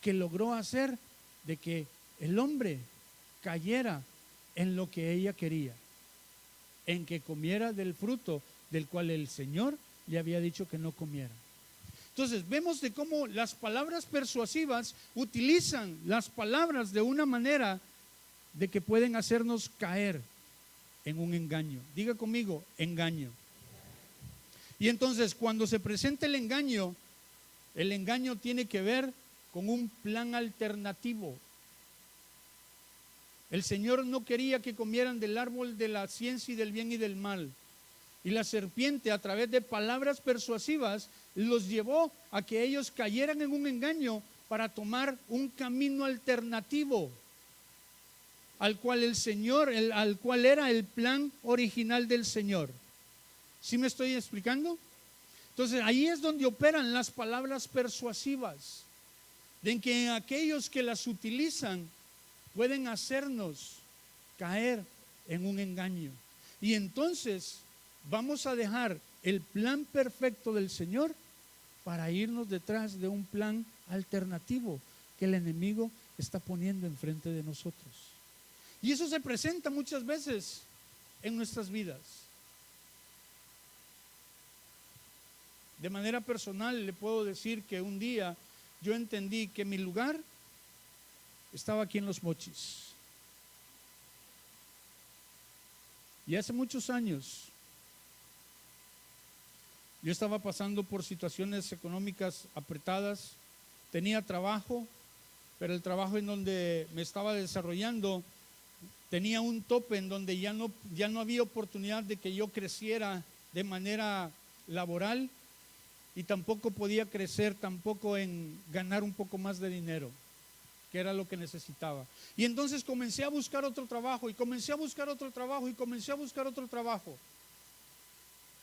que logró hacer de que el hombre cayera en lo que ella quería, en que comiera del fruto del cual el Señor le había dicho que no comiera. Entonces vemos de cómo las palabras persuasivas utilizan las palabras de una manera de que pueden hacernos caer en un engaño. Diga conmigo, engaño. Y entonces cuando se presenta el engaño tiene que ver con un plan alternativo. El Señor no quería que comieran del árbol de la ciencia y del bien y del mal. Y la serpiente, a través de palabras persuasivas, los llevó a que ellos cayeran en un engaño para tomar un camino alternativo al cual el Señor, al cual era el plan original del Señor. ¿Sí me estoy explicando? Entonces ahí es donde operan las palabras persuasivas, de que aquellos que las utilizan pueden hacernos caer en un engaño. Y entonces vamos a dejar el plan perfecto del Señor para irnos detrás de un plan alternativo que el enemigo está poniendo enfrente de nosotros. Y eso se presenta muchas veces en nuestras vidas. De manera personal le puedo decir que un día yo entendí que mi lugar estaba aquí en Los Mochis. Y hace muchos años yo estaba pasando por situaciones económicas apretadas, tenía trabajo, pero el trabajo en donde me estaba desarrollando tenía un tope en donde ya no había oportunidad de que yo creciera de manera laboral y tampoco podía crecer tampoco en ganar un poco más de dinero, que era lo que necesitaba. Y entonces comencé a buscar otro trabajo y comencé a buscar otro trabajo y comencé a buscar otro trabajo.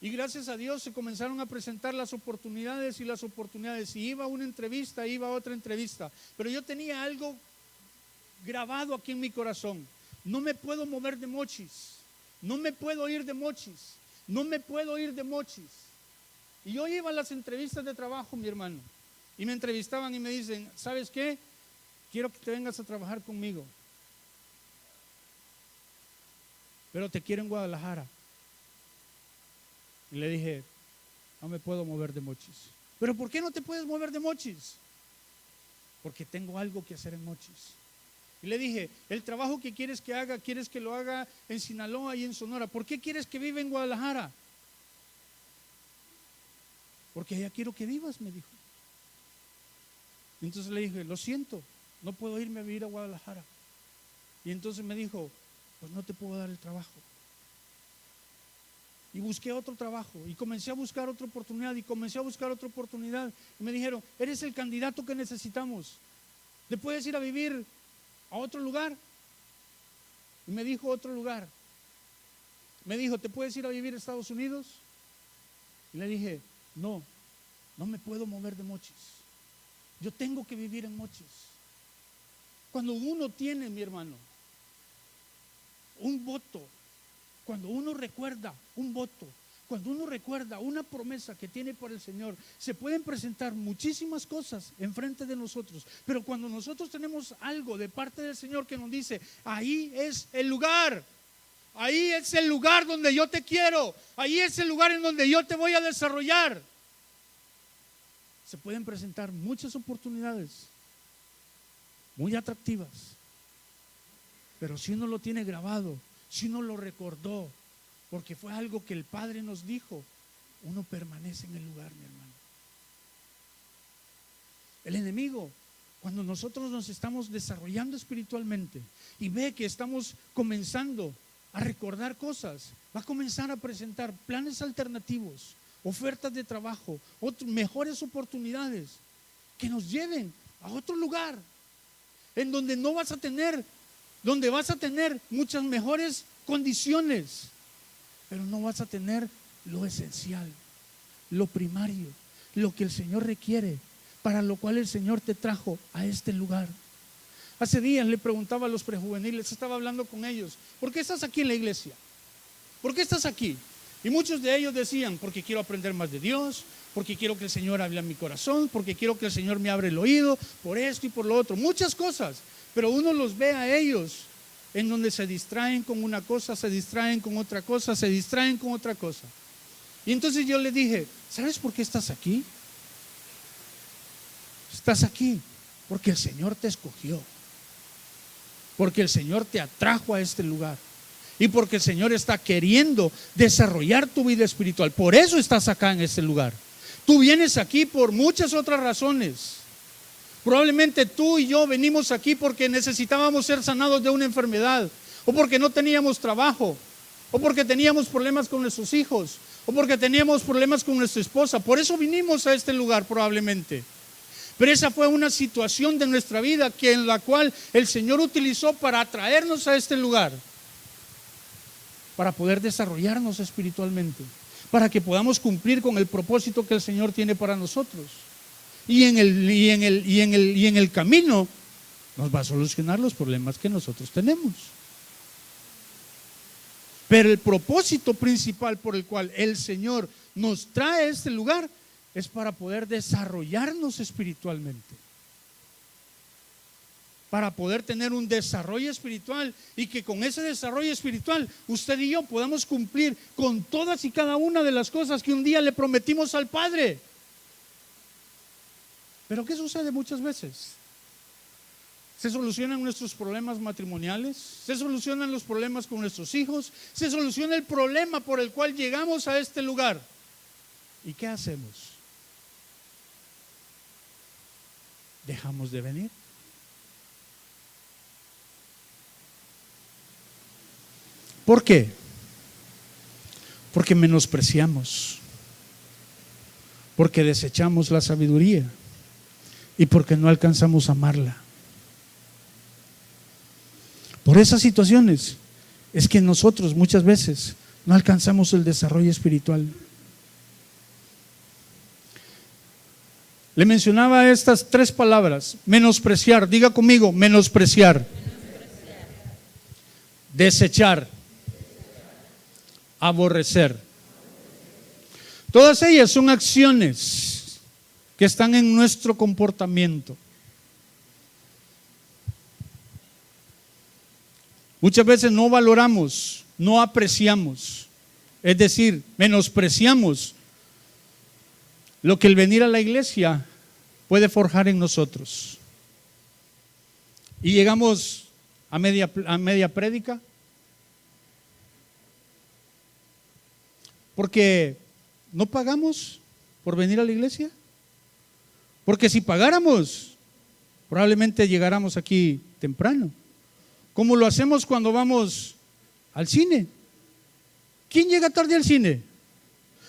Y gracias a Dios se comenzaron a presentar las oportunidades y las oportunidades. Y iba a una entrevista, iba a otra entrevista. Pero yo tenía algo grabado aquí en mi corazón. No me puedo mover de Mochis. No me puedo ir de Mochis. No me puedo ir de Mochis. Y yo iba a las entrevistas de trabajo, mi hermano. Y me entrevistaban y me dicen, ¿sabes qué? Quiero que te vengas a trabajar conmigo. Pero te quiero en Guadalajara. Y le dije, no me puedo mover de Mochis. ¿Pero por qué no te puedes mover de Mochis? Porque tengo algo que hacer en Mochis. Y le dije, el trabajo que quieres que haga, quieres que lo haga en Sinaloa y en Sonora. ¿Por qué quieres que viva en Guadalajara? Porque allá quiero que vivas, me dijo. Entonces le dije, lo siento, no puedo irme a vivir a Guadalajara. Y entonces me dijo, pues no te puedo dar el trabajo. Y busqué otro trabajo y comencé a buscar otra oportunidad y comencé a buscar otra oportunidad. Y me dijeron, eres el candidato que necesitamos. ¿Te puedes ir a vivir a otro lugar? Y me dijo otro lugar. Me dijo, ¿te puedes ir a vivir a Estados Unidos? Y le dije, no me puedo mover de Mochis. Yo tengo que vivir en Mochis. Cuando uno tiene, mi hermano, un voto, cuando uno recuerda un voto, cuando uno recuerda una promesa que tiene por el Señor, se pueden presentar muchísimas cosas enfrente de nosotros, pero cuando nosotros tenemos algo de parte del Señor que nos dice, ahí es el lugar, ahí es el lugar donde yo te quiero, ahí es el lugar en donde yo te voy a desarrollar, se pueden presentar muchas oportunidades muy atractivas, pero si uno lo tiene grabado, si uno lo recordó, porque fue algo que el Padre nos dijo, uno permanece en el lugar, mi hermano. El enemigo, cuando nosotros nos estamos desarrollando espiritualmente y ve que estamos comenzando a recordar cosas, va a comenzar a presentar planes alternativos, ofertas de trabajo, mejores oportunidades que nos lleven a otro lugar en donde no vas a tener, donde vas a tener muchas mejores condiciones, pero no vas a tener lo esencial, lo primario, lo que el Señor requiere, para lo cual el Señor te trajo a este lugar. Hace días le preguntaba a los prejuveniles, estaba hablando con ellos, ¿por qué estás aquí en la iglesia? ¿Por qué estás aquí? Y muchos de ellos decían, porque quiero aprender más de Dios, porque quiero que el Señor hable a mi corazón, porque quiero que el Señor me abra el oído, por esto y por lo otro, muchas cosas. Pero uno los ve a ellos en donde se distraen con una cosa, se distraen con otra cosa, se distraen con otra cosa. Y entonces yo le dije, ¿sabes por qué estás aquí? Estás aquí porque el Señor te escogió, porque el Señor te atrajo a este lugar y porque el Señor está queriendo desarrollar tu vida espiritual. Por eso estás acá en este lugar. Tú vienes aquí por muchas otras razones. Probablemente tú y yo venimos aquí porque necesitábamos ser sanados de una enfermedad, o porque no teníamos trabajo, o porque teníamos problemas con nuestros hijos, o porque teníamos problemas con nuestra esposa. Por eso vinimos a este lugar probablemente. Pero esa fue una situación de nuestra vida en la cual el Señor utilizó para atraernos a este lugar, para poder desarrollarnos espiritualmente, para que podamos cumplir con el propósito que el Señor tiene para nosotros. Y en el camino nos va a solucionar los problemas que nosotros tenemos. Pero el propósito principal por el cual el Señor nos trae a este lugar es para poder desarrollarnos espiritualmente, para poder tener un desarrollo espiritual, y que con ese desarrollo espiritual usted y yo podamos cumplir con todas y cada una de las cosas que un día le prometimos al Padre. Pero ¿qué sucede muchas veces? Se solucionan nuestros problemas matrimoniales, se solucionan los problemas con nuestros hijos, se soluciona el problema por el cual llegamos a este lugar. ¿Y qué hacemos? Dejamos de venir. ¿Por qué? Porque menospreciamos, porque desechamos la sabiduría y porque no alcanzamos a amarla. Por esas situaciones es que nosotros muchas veces no alcanzamos el desarrollo espiritual. Le mencionaba estas tres palabras: menospreciar, diga conmigo, menospreciar, desechar, aborrecer. Todas ellas son acciones que están en nuestro comportamiento. Muchas veces no valoramos, no apreciamos, es decir, menospreciamos lo que el venir a la iglesia puede forjar en nosotros. Y llegamos a media prédica, porque no pagamos por venir a la iglesia. Porque si pagáramos, probablemente llegáramos aquí temprano, como lo hacemos cuando vamos al cine. ¿Quién llega tarde al cine?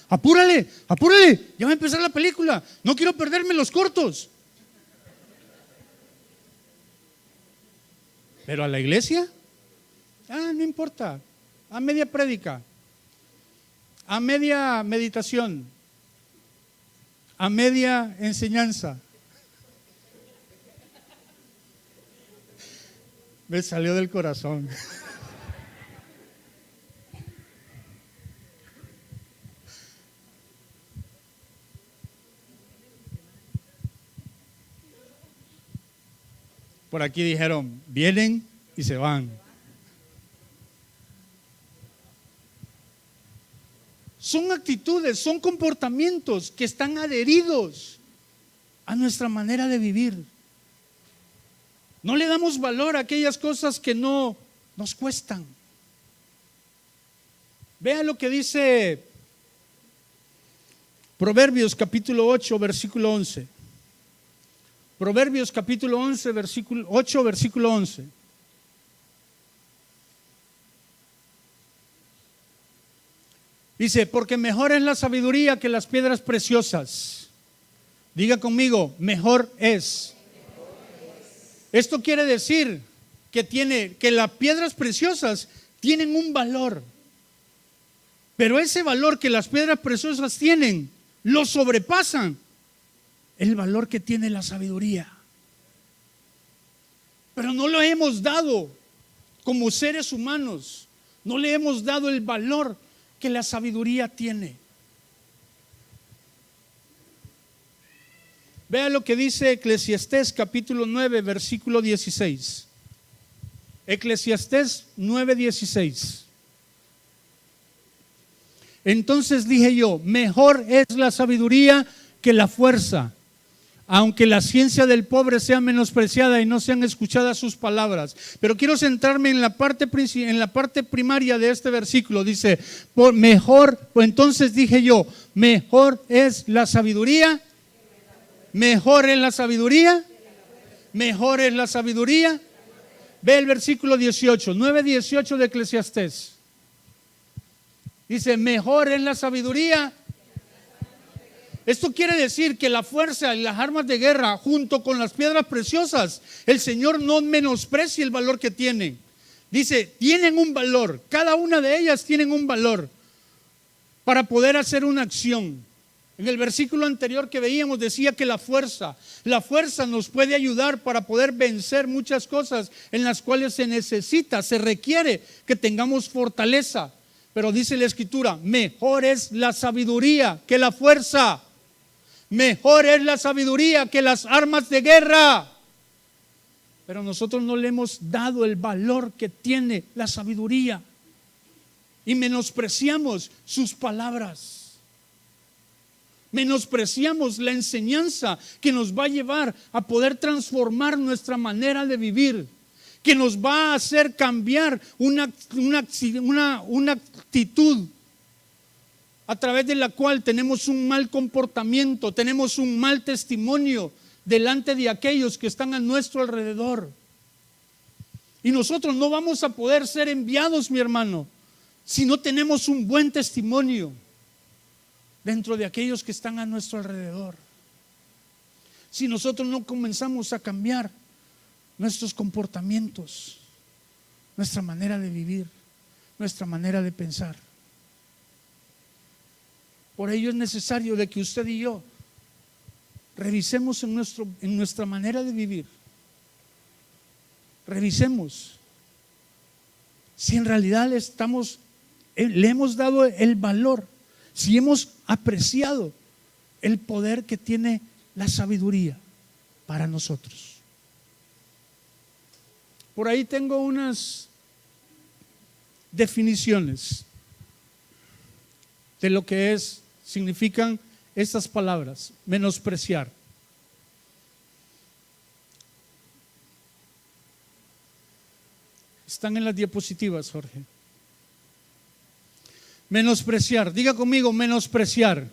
Apúrale, apúrale, ya va a empezar la película, no quiero perderme los cortos. Pero a la iglesia, no importa, a media prédica, a media meditación, a media enseñanza. Me salió del corazón. Por aquí dijeron, vienen y se van. Son actitudes, son comportamientos que están adheridos a nuestra manera de vivir. No le damos valor a aquellas cosas que no nos cuestan. Vea lo que dice Proverbios capítulo 8, versículo 11. Proverbios capítulo 11, versículo 8, versículo 11. Dice, porque mejor es la sabiduría que las piedras preciosas. Diga conmigo, mejor es. Esto quiere decir que las piedras preciosas tienen un valor. Pero ese valor que las piedras preciosas tienen, lo sobrepasan el valor que tiene la sabiduría. Pero no lo hemos dado como seres humanos. No le hemos dado el valor que la sabiduría tiene. Vea lo que dice Eclesiastés capítulo 9, versículo 16. Eclesiastés 9, 16. Entonces dije yo, mejor es la sabiduría que la fuerza, aunque la ciencia del pobre sea menospreciada y no sean escuchadas sus palabras. Pero quiero centrarme en la parte primaria de este versículo. Dice, entonces dije yo, mejor es la sabiduría, mejor es la sabiduría, mejor es la sabiduría. Ve el versículo 18, 9:18 de Eclesiastés. Dice, mejor es la sabiduría. Esto quiere decir que la fuerza y las armas de guerra, junto con las piedras preciosas, el Señor no menosprecia el valor que tienen. Dice, tienen un valor, cada una de ellas tienen un valor para poder hacer una acción. En el versículo anterior que veíamos decía que la fuerza nos puede ayudar para poder vencer muchas cosas en las cuales se requiere que tengamos fortaleza. Pero dice la Escritura, mejor es la sabiduría que la fuerza. Mejor es la sabiduría que las armas de guerra. Pero nosotros no le hemos dado el valor que tiene la sabiduría y menospreciamos sus palabras. Menospreciamos la enseñanza que nos va a llevar a poder transformar nuestra manera de vivir, que nos va a hacer cambiar una actitud a través de la cual tenemos un mal comportamiento, tenemos un mal testimonio delante de aquellos que están a nuestro alrededor. Y nosotros no vamos a poder ser enviados, mi hermano, si no tenemos un buen testimonio dentro de aquellos que están a nuestro alrededor. Si nosotros no comenzamos a cambiar nuestros comportamientos, nuestra manera de vivir, nuestra manera de pensar. Por ello es necesario de que usted y yo revisemos en nuestra manera de vivir. Revisemos si en realidad le hemos dado el valor, si hemos apreciado el poder que tiene la sabiduría para nosotros. Por ahí tengo unas definiciones de lo que significan estas palabras: menospreciar. Están en las diapositivas, Jorge. Menospreciar, diga conmigo, menospreciar.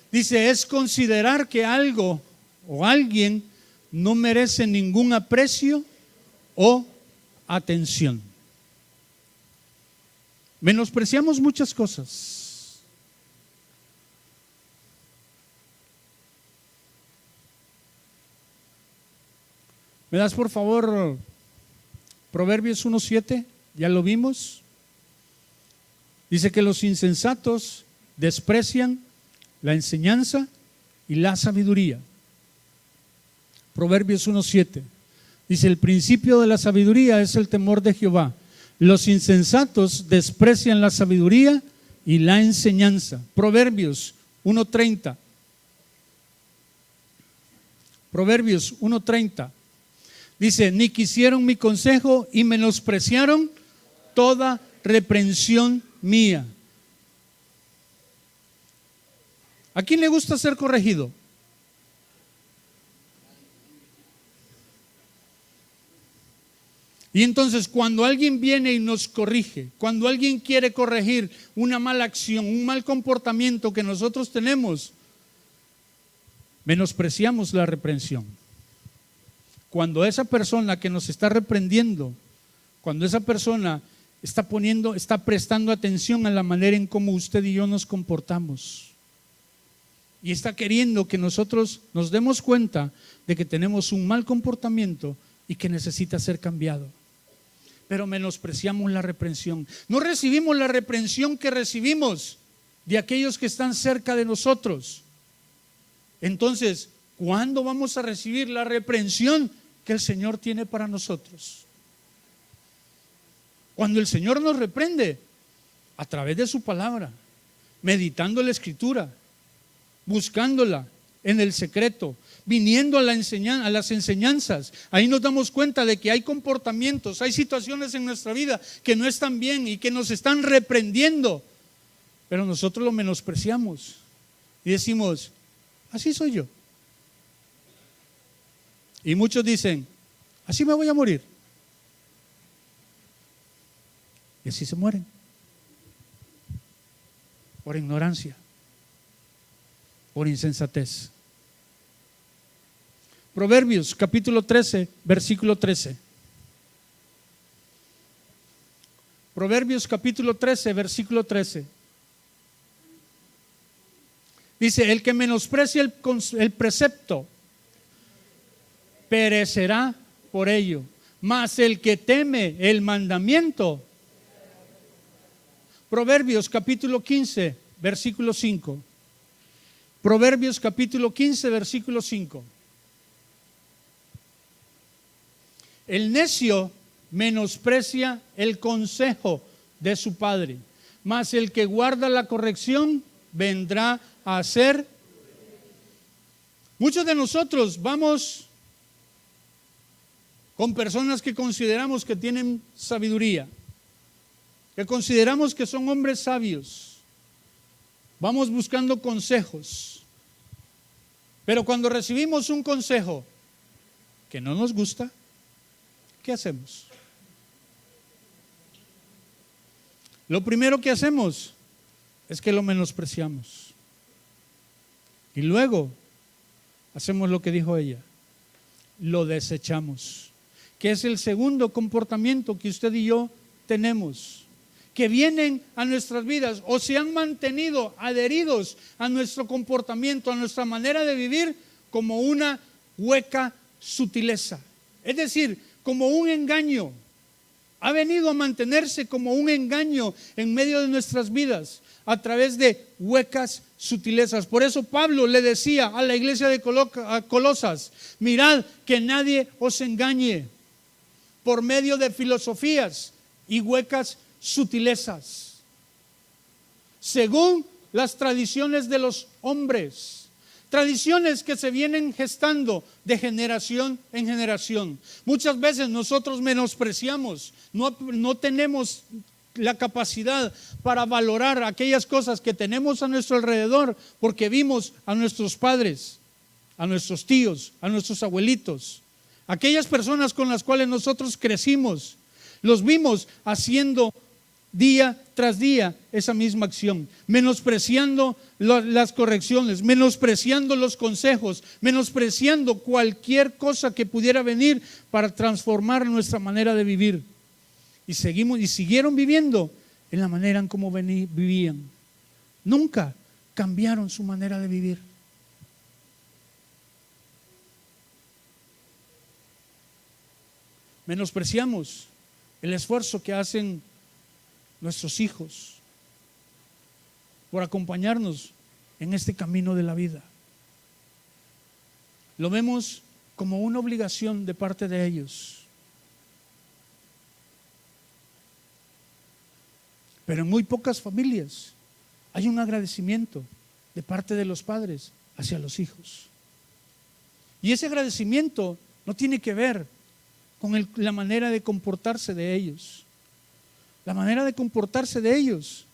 Dice, es considerar que algo o alguien no merece ningún aprecio o atención. Menospreciamos muchas cosas. ¿Me das por favor Proverbios 1:7? Ya lo vimos. Dice que los insensatos desprecian la enseñanza y la sabiduría. Proverbios 1:7 dice, el principio de la sabiduría es el temor de Jehová. Los insensatos desprecian la sabiduría y la enseñanza. Proverbios 1:30. Proverbios 1:30 dice, ni quisieron mi consejo y menospreciaron toda reprensión mía. ¿A quién le gusta ser corregido? Y entonces cuando alguien viene y nos corrige, cuando alguien quiere corregir una mala acción, un mal comportamiento que nosotros tenemos, Menospreciamos la reprensión. Cuando esa persona que nos está reprendiendo, cuando esa persona está prestando atención a la manera en cómo usted y yo nos comportamos y está queriendo que nosotros nos demos cuenta de que tenemos un mal comportamiento y que necesita ser cambiado. Pero menospreciamos la reprensión. No recibimos la reprensión que recibimos de aquellos que están cerca de nosotros. Entonces, ¿cuándo vamos a recibir la reprensión que el Señor tiene para nosotros? Cuando el Señor nos reprende a través de su palabra, meditando la Escritura, buscándola en el secreto, viniendo a las enseñanzas. Ahí nos damos cuenta de que hay comportamientos, hay situaciones en nuestra vida que no están bien y que nos están reprendiendo, pero nosotros lo menospreciamos y decimos: así soy yo. Y muchos dicen: así me voy a morir. Y así se mueren. Por ignorancia, por insensatez. Proverbios capítulo 13, versículo 13. Proverbios capítulo 13, versículo 13. Dice: el que menosprecia el precepto perecerá por ello, mas el que teme el mandamiento. Proverbios capítulo 15, versículo 5. Proverbios capítulo 15, versículo 5. El necio menosprecia el consejo de su padre, mas el que guarda la corrección vendrá a ser. Muchos de nosotros vamos con personas que consideramos que tienen sabiduría, que consideramos que son hombres sabios. Vamos buscando consejos, pero cuando recibimos un consejo que no nos gusta, ¿qué hacemos? Lo primero que hacemos es que lo menospreciamos. Y luego hacemos lo que dijo ella: lo desechamos. Que es el segundo comportamiento que usted y yo tenemos, que vienen a nuestras vidas o se han mantenido adheridos a nuestro comportamiento, a nuestra manera de vivir, como una hueca sutileza. Es decir, como un engaño. Ha venido a mantenerse como un engaño en medio de nuestras vidas a través de huecas sutilezas. Por eso Pablo le decía a la iglesia de Colosas: mirad que nadie os engañe por medio de filosofías y huecas sutilezas, según las tradiciones de los hombres. Tradiciones que se vienen gestando de generación en generación. Muchas veces nosotros menospreciamos, no tenemos la capacidad para valorar aquellas cosas que tenemos a nuestro alrededor, porque vimos a nuestros padres, a nuestros tíos, a nuestros abuelitos, aquellas personas con las cuales nosotros crecimos, los vimos haciendo día tras día esa misma acción, menospreciando las correcciones, menospreciando los consejos, menospreciando cualquier cosa que pudiera venir para transformar nuestra manera de vivir. Y siguieron viviendo en la manera en cómo vivían. Nunca cambiaron su manera de vivir. Menospreciamos el esfuerzo que hacen nuestros hijos por acompañarnos en este camino de la vida. Lo vemos como una obligación de parte de ellos. Pero en muy pocas familias hay un agradecimiento de parte de los padres hacia los hijos. Y ese agradecimiento no tiene que ver con la manera de comportarse de ellos. La manera de comportarse de ellos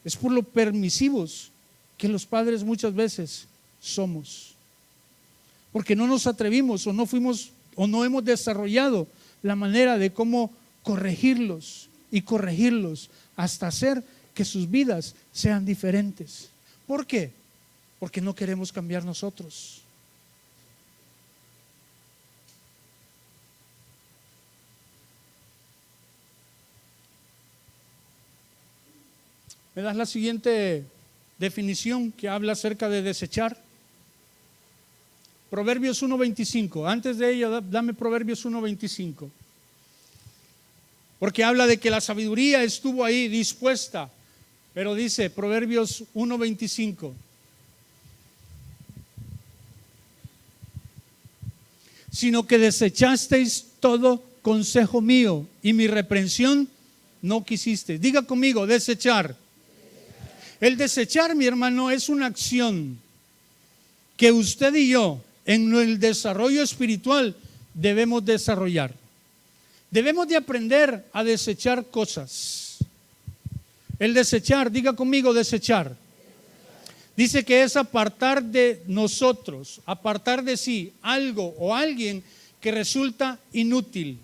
es por lo permisivos que los padres muchas veces somos. Porque no nos atrevimos o no hemos desarrollado la manera de cómo corregirlos y corregirlos hasta hacer que sus vidas sean diferentes. ¿Por qué? Porque no queremos cambiar nosotros. ¿Me das la siguiente definición que habla acerca de desechar? Proverbios 1:25. Antes de ello, dame Proverbios 1:25. Porque habla de que la sabiduría estuvo ahí dispuesta. Pero dice Proverbios 1:25. Sino que desechasteis todo consejo mío y mi reprensión no quisiste. Diga conmigo, desechar. El desechar, mi hermano, es una acción que usted y yo en el desarrollo espiritual debemos desarrollar. Debemos de aprender a desechar cosas. El desechar, diga conmigo, desechar. Dice que es apartar de nosotros, apartar de sí algo o alguien que resulta inútil.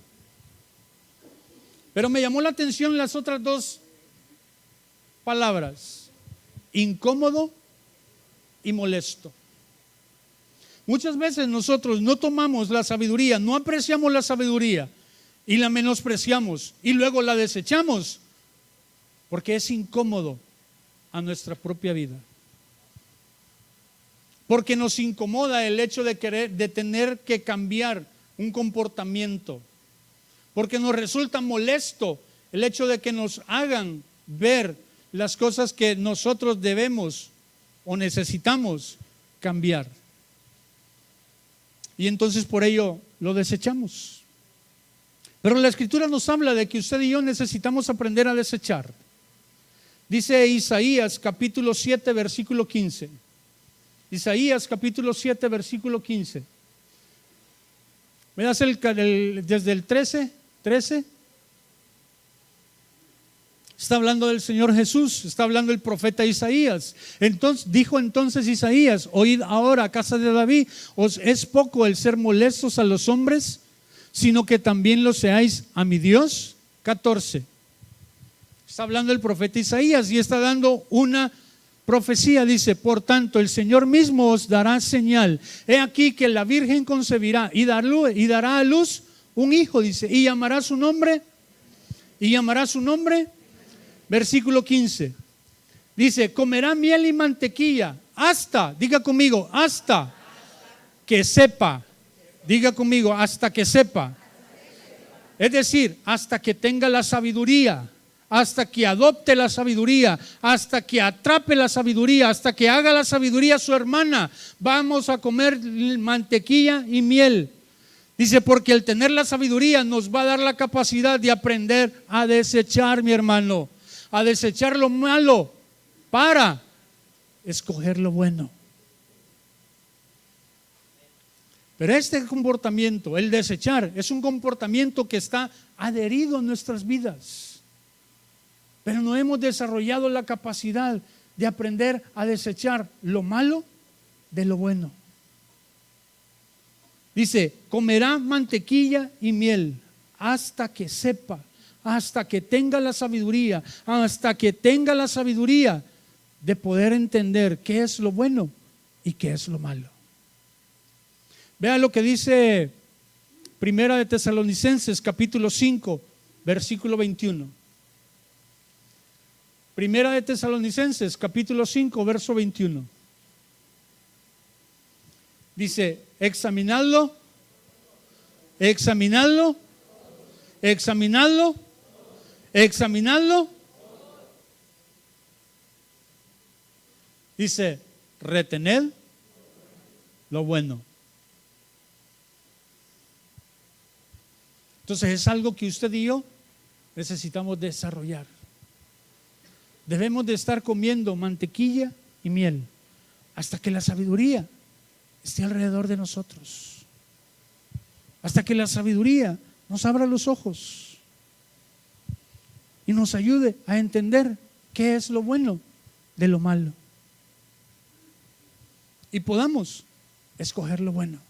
Pero me llamó la atención las otras dos palabras: incómodo y molesto. Muchas veces nosotros no tomamos la sabiduría, no apreciamos la sabiduría y la menospreciamos y luego la desechamos porque es incómodo a nuestra propia vida. Porque nos incomoda el hecho de tener que cambiar un comportamiento. Porque nos resulta molesto el hecho de que nos hagan ver las cosas que nosotros debemos o necesitamos cambiar. Y entonces por ello lo desechamos. Pero la Escritura nos habla de que usted y yo necesitamos aprender a desechar. Dice Isaías capítulo 7 versículo 15. Isaías capítulo 7 versículo 15. ¿Me das desde el 13? Está hablando del Señor Jesús, está hablando el profeta Isaías. Dijo entonces Isaías: oíd ahora, casa de David, ¿os es poco el ser molestos a los hombres, sino que también lo seáis a mi Dios? 14. Está hablando el profeta Isaías y está dando una profecía. Dice: por tanto, el Señor mismo os dará señal. He aquí que la Virgen concebirá y dará a luz un hijo, dice, y llamará su nombre. Versículo 15. Dice: comerá miel y mantequilla hasta, diga conmigo, hasta que sepa. Diga conmigo, hasta que sepa. Es decir, hasta que tenga la sabiduría, hasta que adopte la sabiduría, hasta que atrape la sabiduría, hasta que haga la sabiduría su hermana. Vamos a comer mantequilla y miel. Dice: porque el tener la sabiduría nos va a dar la capacidad de aprender a desechar, mi hermano, a desechar lo malo para escoger lo bueno. Pero este comportamiento, el desechar, es un comportamiento que está adherido a nuestras vidas. Pero no hemos desarrollado la capacidad de aprender a desechar lo malo de lo bueno. Dice: comerá mantequilla y miel hasta que sepa, hasta que tenga la sabiduría, de poder entender qué es lo bueno y qué es lo malo. Vea lo que dice Primera de Tesalonicenses capítulo 5 versículo 21. Primera de Tesalonicenses capítulo 5 verso 21. Dice: examinadlo. Dice: retened lo bueno. Entonces es algo que usted y yo necesitamos desarrollar. Debemos de estar comiendo mantequilla y miel hasta que la sabiduría esté alrededor de nosotros, hasta que la sabiduría nos abra los ojos y nos ayude a entender qué es lo bueno de lo malo y podamos escoger lo bueno.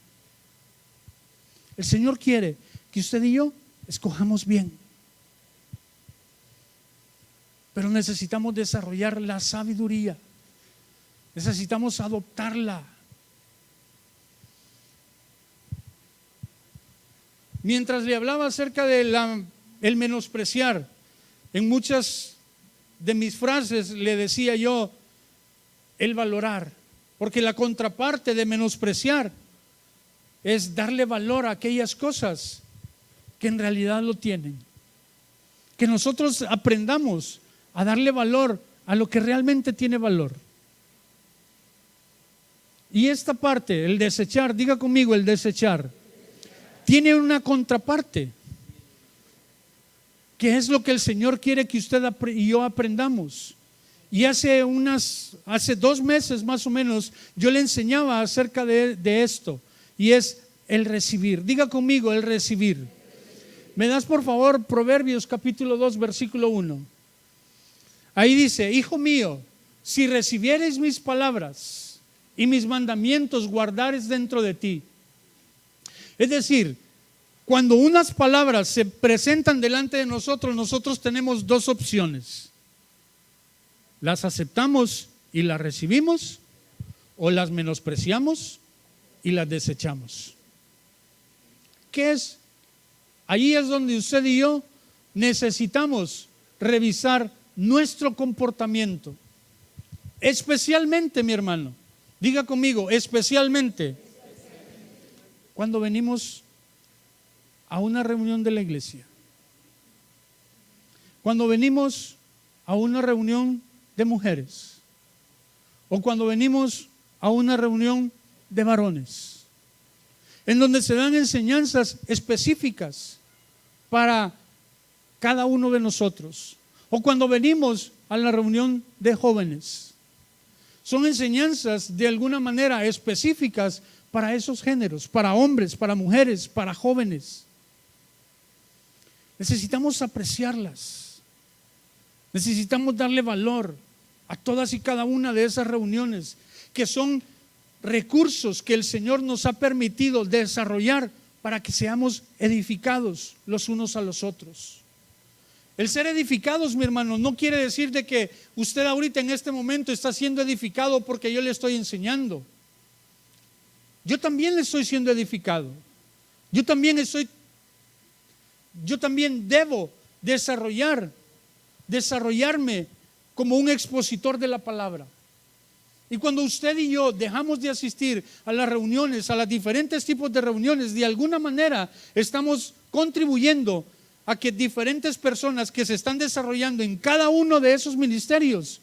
El Señor quiere que usted y yo escojamos bien, pero necesitamos desarrollar la sabiduría, necesitamos adoptarla. Mientras le hablaba acerca de el menospreciar, en muchas de mis frases le decía yo el valorar, porque la contraparte de menospreciar es darle valor a aquellas cosas que en realidad lo tienen. Que nosotros aprendamos a darle valor a lo que realmente tiene valor. Y esta parte, el desechar, diga conmigo, el desechar, tiene una contraparte, que es lo que el Señor quiere que usted y yo aprendamos. Y hace 2 meses más o menos, yo le enseñaba acerca de esto, y es el recibir. Diga conmigo, el recibir. ¿Me das por favor Proverbios capítulo 2, versículo 1? Ahí dice: hijo mío, si recibieres mis palabras y mis mandamientos guardares dentro de ti. Es decir, cuando unas palabras se presentan delante de nosotros, nosotros tenemos 2 opciones. Las aceptamos y las recibimos, o las menospreciamos y las desechamos. ¿Qué es? Allí es donde usted y yo necesitamos revisar nuestro comportamiento. Especialmente, mi hermano, diga conmigo, especialmente cuando venimos a una reunión de la iglesia, cuando venimos a una reunión de mujeres, o cuando venimos a una reunión de varones, en donde se dan enseñanzas específicas para cada uno de nosotros, o cuando venimos a la reunión de jóvenes. Son enseñanzas de alguna manera específicas para esos géneros, para hombres, para mujeres, para jóvenes. Necesitamos apreciarlas, necesitamos darle valor a todas y cada una de esas reuniones, que son recursos que el Señor nos ha permitido desarrollar para que seamos edificados los unos a los otros. El ser edificados, mi hermano, no quiere decir de que usted ahorita en este momento está siendo edificado porque yo le estoy enseñando. Yo también le estoy siendo edificado. Yo también debo desarrollarme como un expositor de la palabra. Y cuando usted y yo dejamos de asistir a las reuniones, a los diferentes tipos de reuniones, de alguna manera estamos contribuyendo a que diferentes personas que se están desarrollando en cada uno de esos ministerios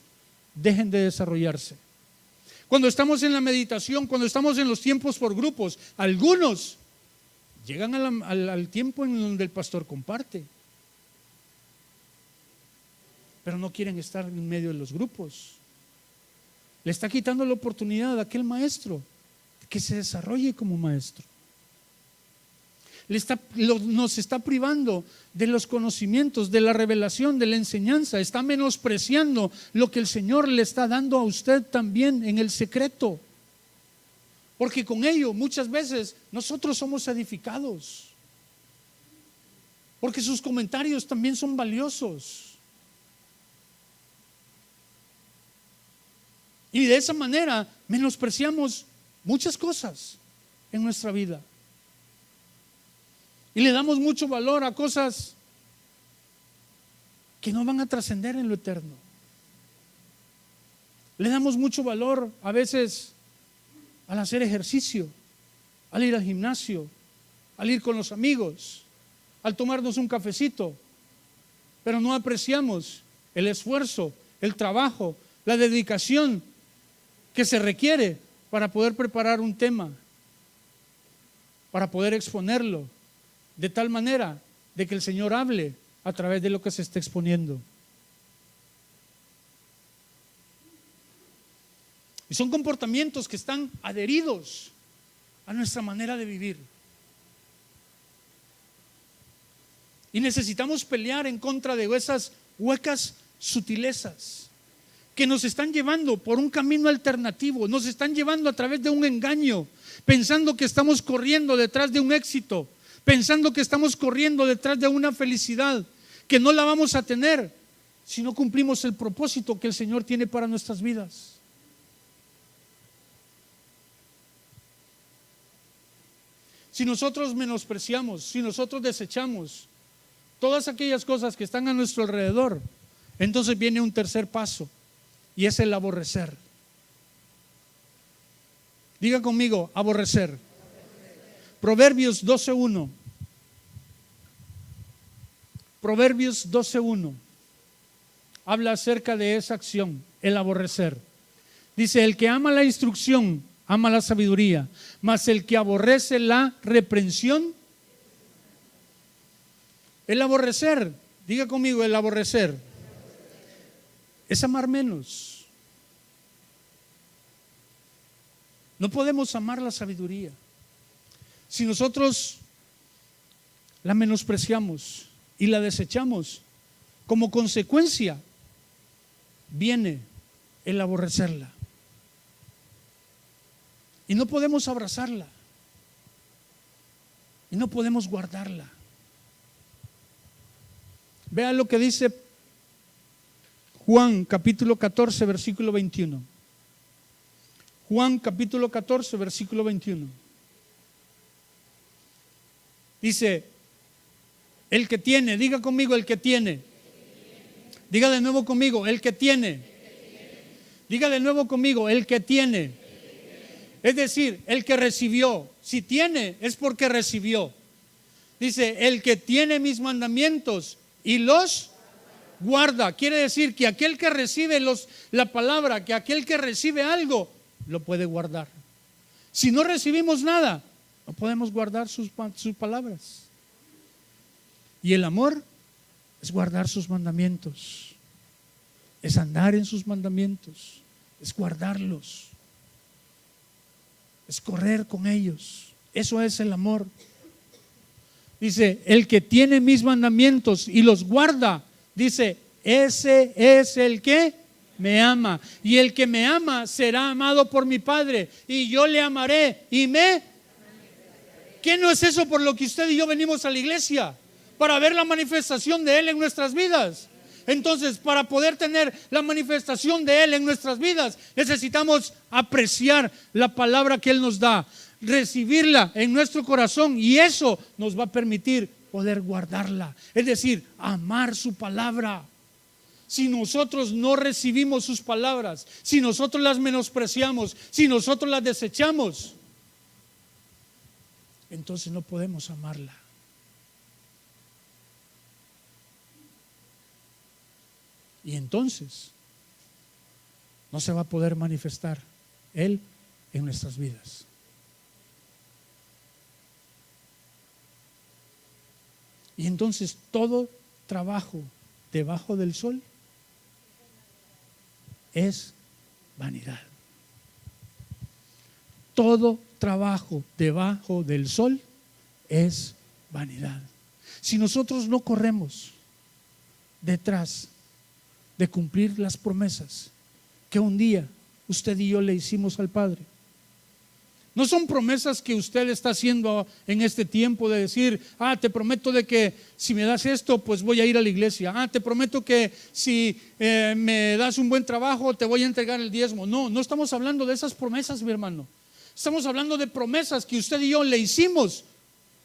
dejen de desarrollarse. Cuando estamos en la meditación, cuando estamos en los tiempos por grupos, algunos llegan al tiempo en donde el pastor comparte, pero no quieren estar en medio de los grupos. Le está quitando la oportunidad a aquel maestro que se desarrolle como maestro. Nos está privando de los conocimientos, de la revelación, de la enseñanza. Está menospreciando lo que el Señor le está dando a usted también en el secreto. Porque con ello muchas veces nosotros somos edificados. Porque sus comentarios también son valiosos. Y de esa manera menospreciamos muchas cosas en nuestra vida. Y le damos mucho valor a cosas que no van a trascender en lo eterno. Le damos mucho valor a veces al hacer ejercicio, al ir al gimnasio, al ir con los amigos, al tomarnos un cafecito, pero no apreciamos el esfuerzo, el trabajo, la dedicación que se requiere para poder preparar un tema, para poder exponerlo de tal manera de que el Señor hable a través de lo que se está exponiendo. Y son comportamientos que están adheridos a nuestra manera de vivir. Y necesitamos pelear en contra de esas huecas sutilezas que nos están llevando por un camino alternativo, nos están llevando a través de un engaño, pensando que estamos corriendo detrás de un éxito, pensando que estamos corriendo detrás de una felicidad que no la vamos a tener si no cumplimos el propósito que el Señor tiene para nuestras vidas. Si nosotros menospreciamos, si nosotros desechamos todas aquellas cosas que están a nuestro alrededor, Entonces viene un tercer paso y es el aborrecer. Diga conmigo, aborrecer. Proverbios 12:1. Proverbios 12:1 habla acerca de esa acción, el aborrecer. Dice, el que ama la instrucción, ama la sabiduría, mas el que aborrece la reprensión, el aborrecer, diga conmigo, el aborrecer, es amar menos. No podemos amar la sabiduría. Si nosotros la menospreciamos y la desechamos, como consecuencia viene el aborrecerla. Y no podemos abrazarla. Y no podemos guardarla. Vean lo que dice Juan capítulo 14, versículo 21. Juan capítulo 14, versículo 21. Dice, el que tiene, diga conmigo, el que tiene. Diga de nuevo conmigo, el que tiene. Diga de nuevo conmigo, el que tiene. Es decir, el que recibió. Si tiene, es porque recibió. Dice, el que tiene mis mandamientos y los guarda. Quiere decir que aquel que recibe la palabra, que aquel que recibe algo, lo puede guardar. Si no recibimos nada, no podemos guardar sus palabras. Y el amor es guardar sus mandamientos, es andar en sus mandamientos, es guardarlos, es correr con ellos. Eso es el amor. Dice, el que tiene mis mandamientos y los guarda, dice, ese es el que me ama. Y el que me ama será amado por mi Padre, y yo le amaré y me... ¿Qué no es eso por lo que usted y yo venimos a la iglesia? Para ver la manifestación de Él en nuestras vidas. Entonces, para poder tener la manifestación de Él en nuestras vidas, necesitamos apreciar la palabra que Él nos da, recibirla en nuestro corazón, y eso nos va a permitir poder guardarla. Es decir, amar su palabra. Si nosotros no recibimos sus palabras, si nosotros las menospreciamos, si nosotros las desechamos, entonces no podemos amarla. Y entonces no se va a poder manifestar Él en nuestras vidas. Y entonces todo trabajo debajo del sol es vanidad. Todo trabajo debajo del sol es vanidad. Si nosotros no corremos detrás de cumplir las promesas que un día usted y yo le hicimos al Padre, no son promesas que usted está haciendo en este tiempo de decir, te prometo de que si me das esto, pues voy a ir a la iglesia. Te prometo que si me das un buen trabajo, te voy a entregar el diezmo. No estamos hablando de esas promesas, mi hermano. Estamos hablando de promesas que usted y yo le hicimos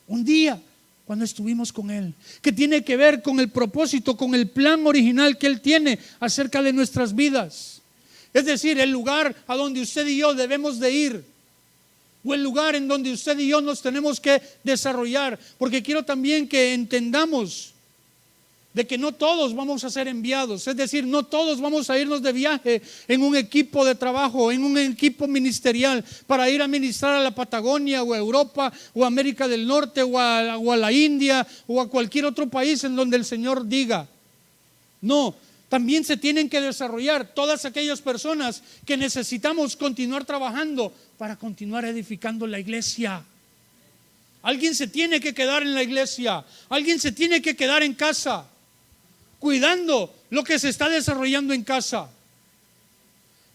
un día cuando estuvimos con Él, que tiene que ver con el propósito, con el plan original que Él tiene acerca de nuestras vidas. Es decir, el lugar a donde usted y yo debemos de ir, o el lugar en donde usted y yo nos tenemos que desarrollar. Porque quiero también que entendamos de que no todos vamos a ser enviados. Es decir, no todos vamos a irnos de viaje en un equipo de trabajo, en un equipo ministerial, para ir a ministrar a la Patagonia o a Europa o a América del Norte o a la India o a cualquier otro país en donde el Señor diga. No, también se tienen que desarrollar todas aquellas personas que necesitamos continuar trabajando para continuar edificando la iglesia. Alguien se tiene que quedar en la iglesia, alguien se tiene que quedar en casa, cuidando lo que se está desarrollando en casa.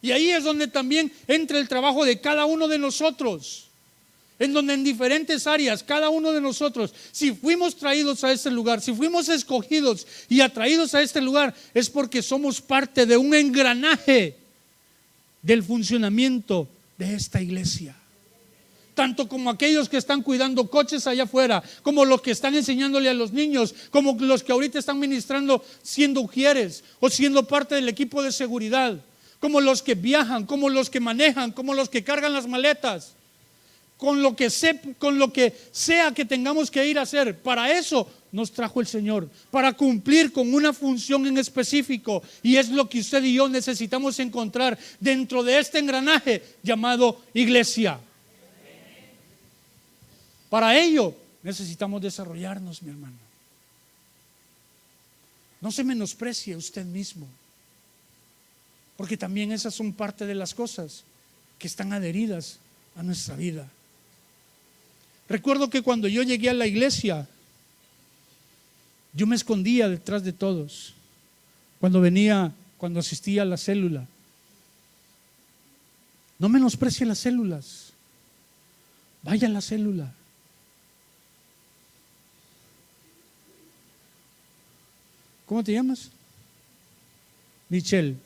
Y ahí es donde también entra el trabajo de cada uno de nosotros, en donde en diferentes áreas, cada uno de nosotros, si fuimos traídos a este lugar, si fuimos escogidos y atraídos a este lugar, es porque somos parte de un engranaje del funcionamiento de esta iglesia. tanto como aquellos que están cuidando coches allá afuera, como los que están enseñándole a los niños, como los que ahorita están ministrando siendo ujieres o siendo parte del equipo de seguridad, como los que viajan, como los que manejan, como los que cargan las maletas, con lo que sea que tengamos que ir a hacer. Para eso nos trajo el Señor, para cumplir con una función en específico, y es lo que usted y yo necesitamos encontrar dentro de este engranaje llamado iglesia. Para ello necesitamos desarrollarnos, mi hermano. No se menosprecie a usted mismo, porque también esas son parte de las cosas que están adheridas a nuestra vida. Recuerdo que cuando yo llegué a la iglesia, yo me escondía detrás de todos. Cuando asistía a la célula. No menosprecie las células. Vaya a la célula. ¿Cómo te llamas? Michelle.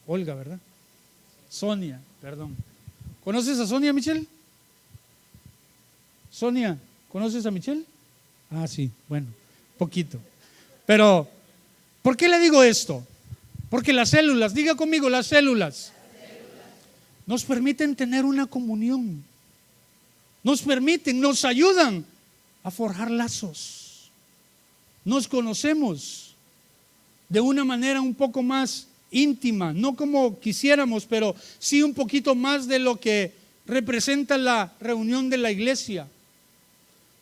Olga, ¿verdad? Sonia, perdón. ¿Conoces a Sonia, Michelle? Sonia, ¿conoces a Michelle? Ah, sí, bueno, poquito. Pero, ¿por qué le digo esto? Porque las células, diga conmigo, las células nos permiten tener una comunión. Nos ayudan a forjar lazos. Nos conocemos de una manera un poco más íntima, no como quisiéramos, pero sí un poquito más de lo que representa la reunión de la iglesia,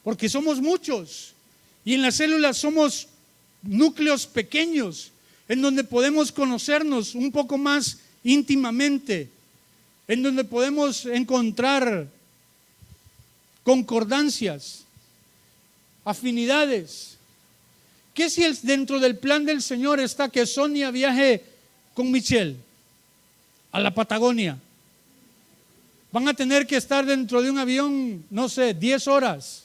porque somos muchos y en las células somos núcleos pequeños en donde podemos conocernos un poco más íntimamente, en donde podemos encontrar concordancias, afinidades. ¿Qué si dentro del plan del Señor está que Sonia viaje con Michelle a la Patagonia? Van a tener que estar dentro de un avión, no sé, 10 horas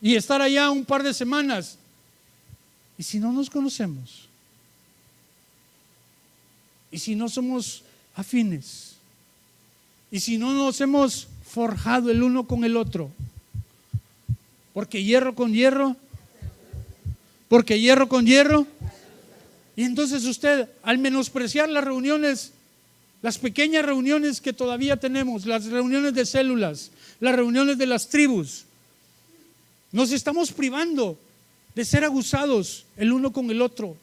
y estar allá un par de semanas. ¿Y si no nos conocemos? ¿Y si no somos afines? ¿Y si no nos hemos forjado el uno con el otro? Porque hierro con hierro, porque hierro con hierro. Y entonces usted, al menospreciar las reuniones, las pequeñas reuniones que todavía tenemos, las reuniones de células, las reuniones de las tribus, nos estamos privando de ser aguzados el uno con el otro,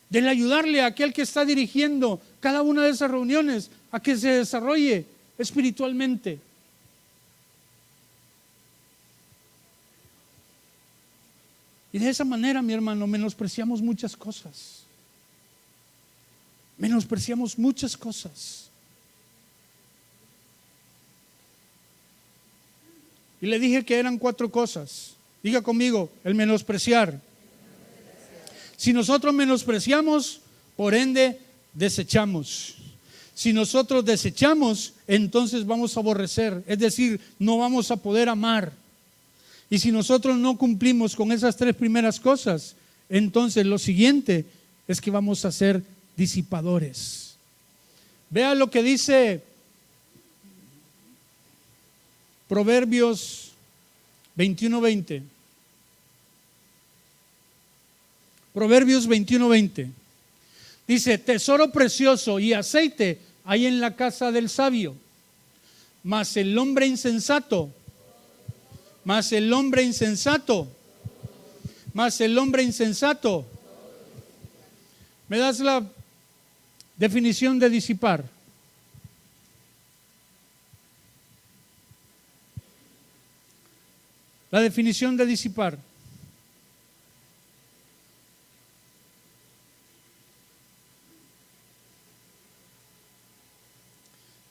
del ayudarle a aquel que está dirigiendo cada una de esas reuniones a que se desarrolle espiritualmente. Y de esa manera, mi hermano, menospreciamos muchas cosas. Menospreciamos muchas cosas. Y le dije que eran 4 cosas. Diga conmigo, el menospreciar. Si nosotros menospreciamos, por ende, desechamos. Si nosotros desechamos, entonces vamos a aborrecer. Es decir, no vamos a poder amar. Y si nosotros no cumplimos con esas 3 primeras cosas, entonces lo siguiente es que vamos a ser disipadores. Vea lo que dice Proverbios 21:20. Proverbios 21:20. Dice: tesoro precioso y aceite hay en la casa del sabio, mas el hombre insensato, ¿me das la definición de disipar? La definición de disipar.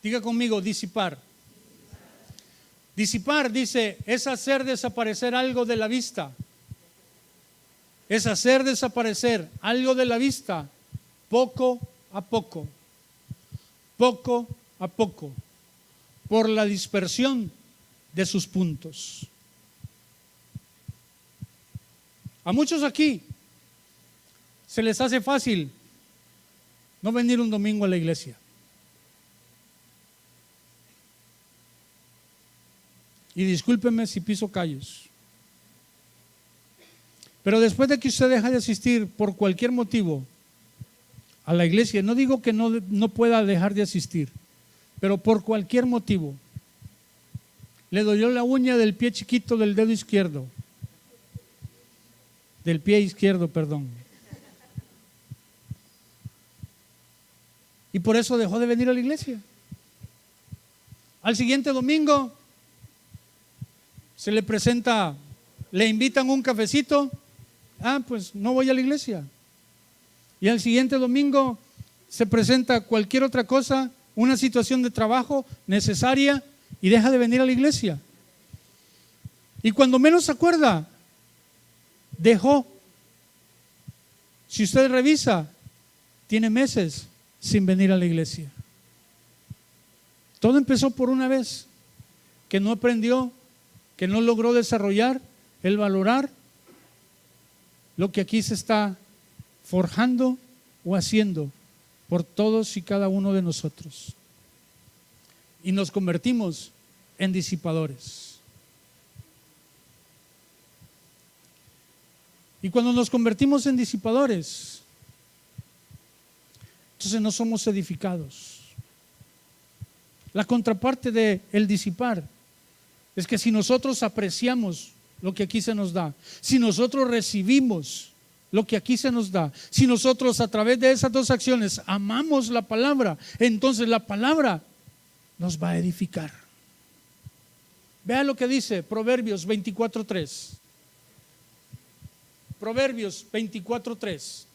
Diga conmigo, disipar. Disipar, dice, es hacer desaparecer algo de la vista. Es hacer desaparecer algo de la vista poco a poco. Poco a poco. Por la dispersión de sus puntos. A muchos aquí se les hace fácil no venir un domingo a la iglesia. Y discúlpeme si piso callos. Pero después de que usted deja de asistir por cualquier motivo a la iglesia, no digo que no pueda dejar de asistir, pero por cualquier motivo, le dolió la uña del pie chiquito del dedo izquierdo, del pie izquierdo, perdón. Y por eso dejó de venir a la iglesia. Al siguiente domingo se le presenta, le invitan un cafecito. Pues no voy a la iglesia. Y al siguiente domingo se presenta cualquier otra cosa, una situación de trabajo necesaria, y deja de venir a la iglesia. Y cuando menos se acuerda, dejó. Si usted revisa, tiene meses sin venir a la iglesia. Todo empezó por una vez que no aprendió, que no logró desarrollar el valorar lo que aquí se está forjando o haciendo por todos y cada uno de nosotros. Y nos convertimos en disipadores. Y cuando nos convertimos en disipadores, entonces no somos edificados. La contraparte de el disipar es que si nosotros apreciamos lo que aquí se nos da, si nosotros recibimos lo que aquí se nos da, si nosotros a través de esas dos acciones amamos la palabra, entonces la palabra nos va a edificar. Vea lo que dice Proverbios 24:3. Proverbios 24:3.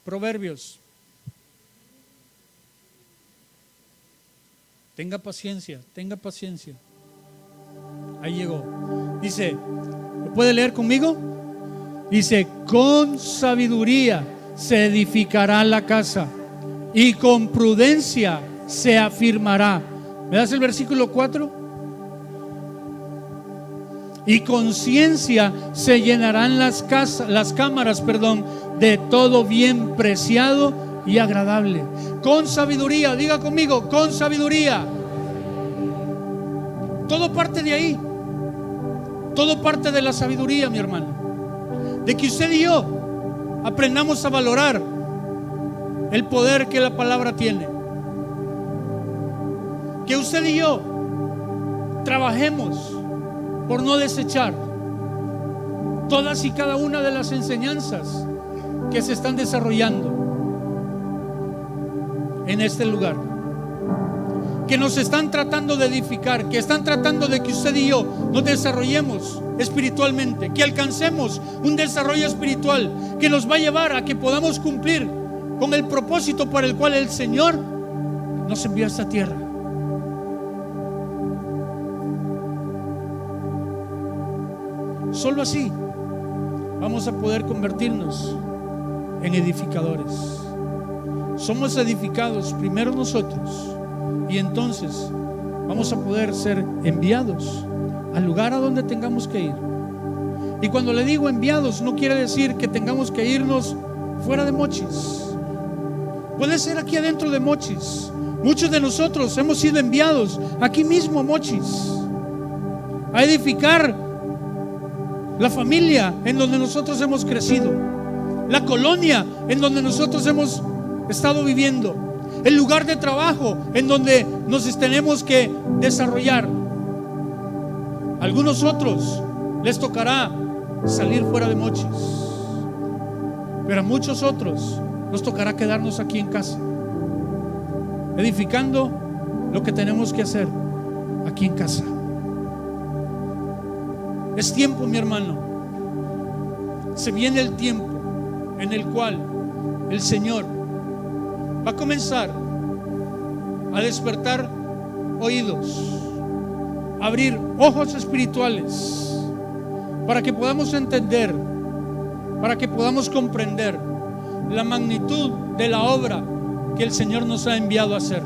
Proverbios. Tenga paciencia, tenga paciencia. Ahí llegó. Dice, ¿lo puede leer conmigo? Dice, con sabiduría se edificará la casa y con prudencia se afirmará. ¿Me das el versículo 4? Y con ciencia se llenarán las cámaras, de todo bien preciado y agradable. Con sabiduría, diga conmigo, con sabiduría. Todo parte de ahí. Todo parte de la sabiduría, mi hermano. De que usted y yo aprendamos a valorar el poder que la palabra tiene. Que usted y yo trabajemos por no desechar todas y cada una de las enseñanzas que se están desarrollando en este lugar, que nos están tratando de edificar, que están tratando de que usted y yo nos desarrollemos espiritualmente, que alcancemos un desarrollo espiritual que nos va a llevar a que podamos cumplir con el propósito para el cual el Señor nos envió a esta tierra. Solo así vamos a poder convertirnos en edificadores. Somos edificados primero nosotros y entonces vamos a poder ser enviados al lugar a donde tengamos que ir. Y cuando le digo enviados, no quiere decir que tengamos que irnos fuera de Mochis. Puede ser aquí adentro de Mochis. Muchos de nosotros hemos sido enviados aquí mismo a Mochis, a edificar la familia en donde nosotros hemos crecido, la colonia en donde nosotros hemos estado viviendo, el lugar de trabajo en donde nos tenemos que desarrollar. A algunos otros les tocará salir fuera de Mochis, pero a muchos otros nos tocará quedarnos aquí en casa, edificando lo que tenemos que hacer aquí en casa. Es tiempo, mi hermano. Se viene el tiempo en el cual el Señor va a comenzar a despertar oídos, a abrir ojos espirituales, para que podamos entender, para que podamos comprender la magnitud de la obra que el Señor nos ha enviado a hacer.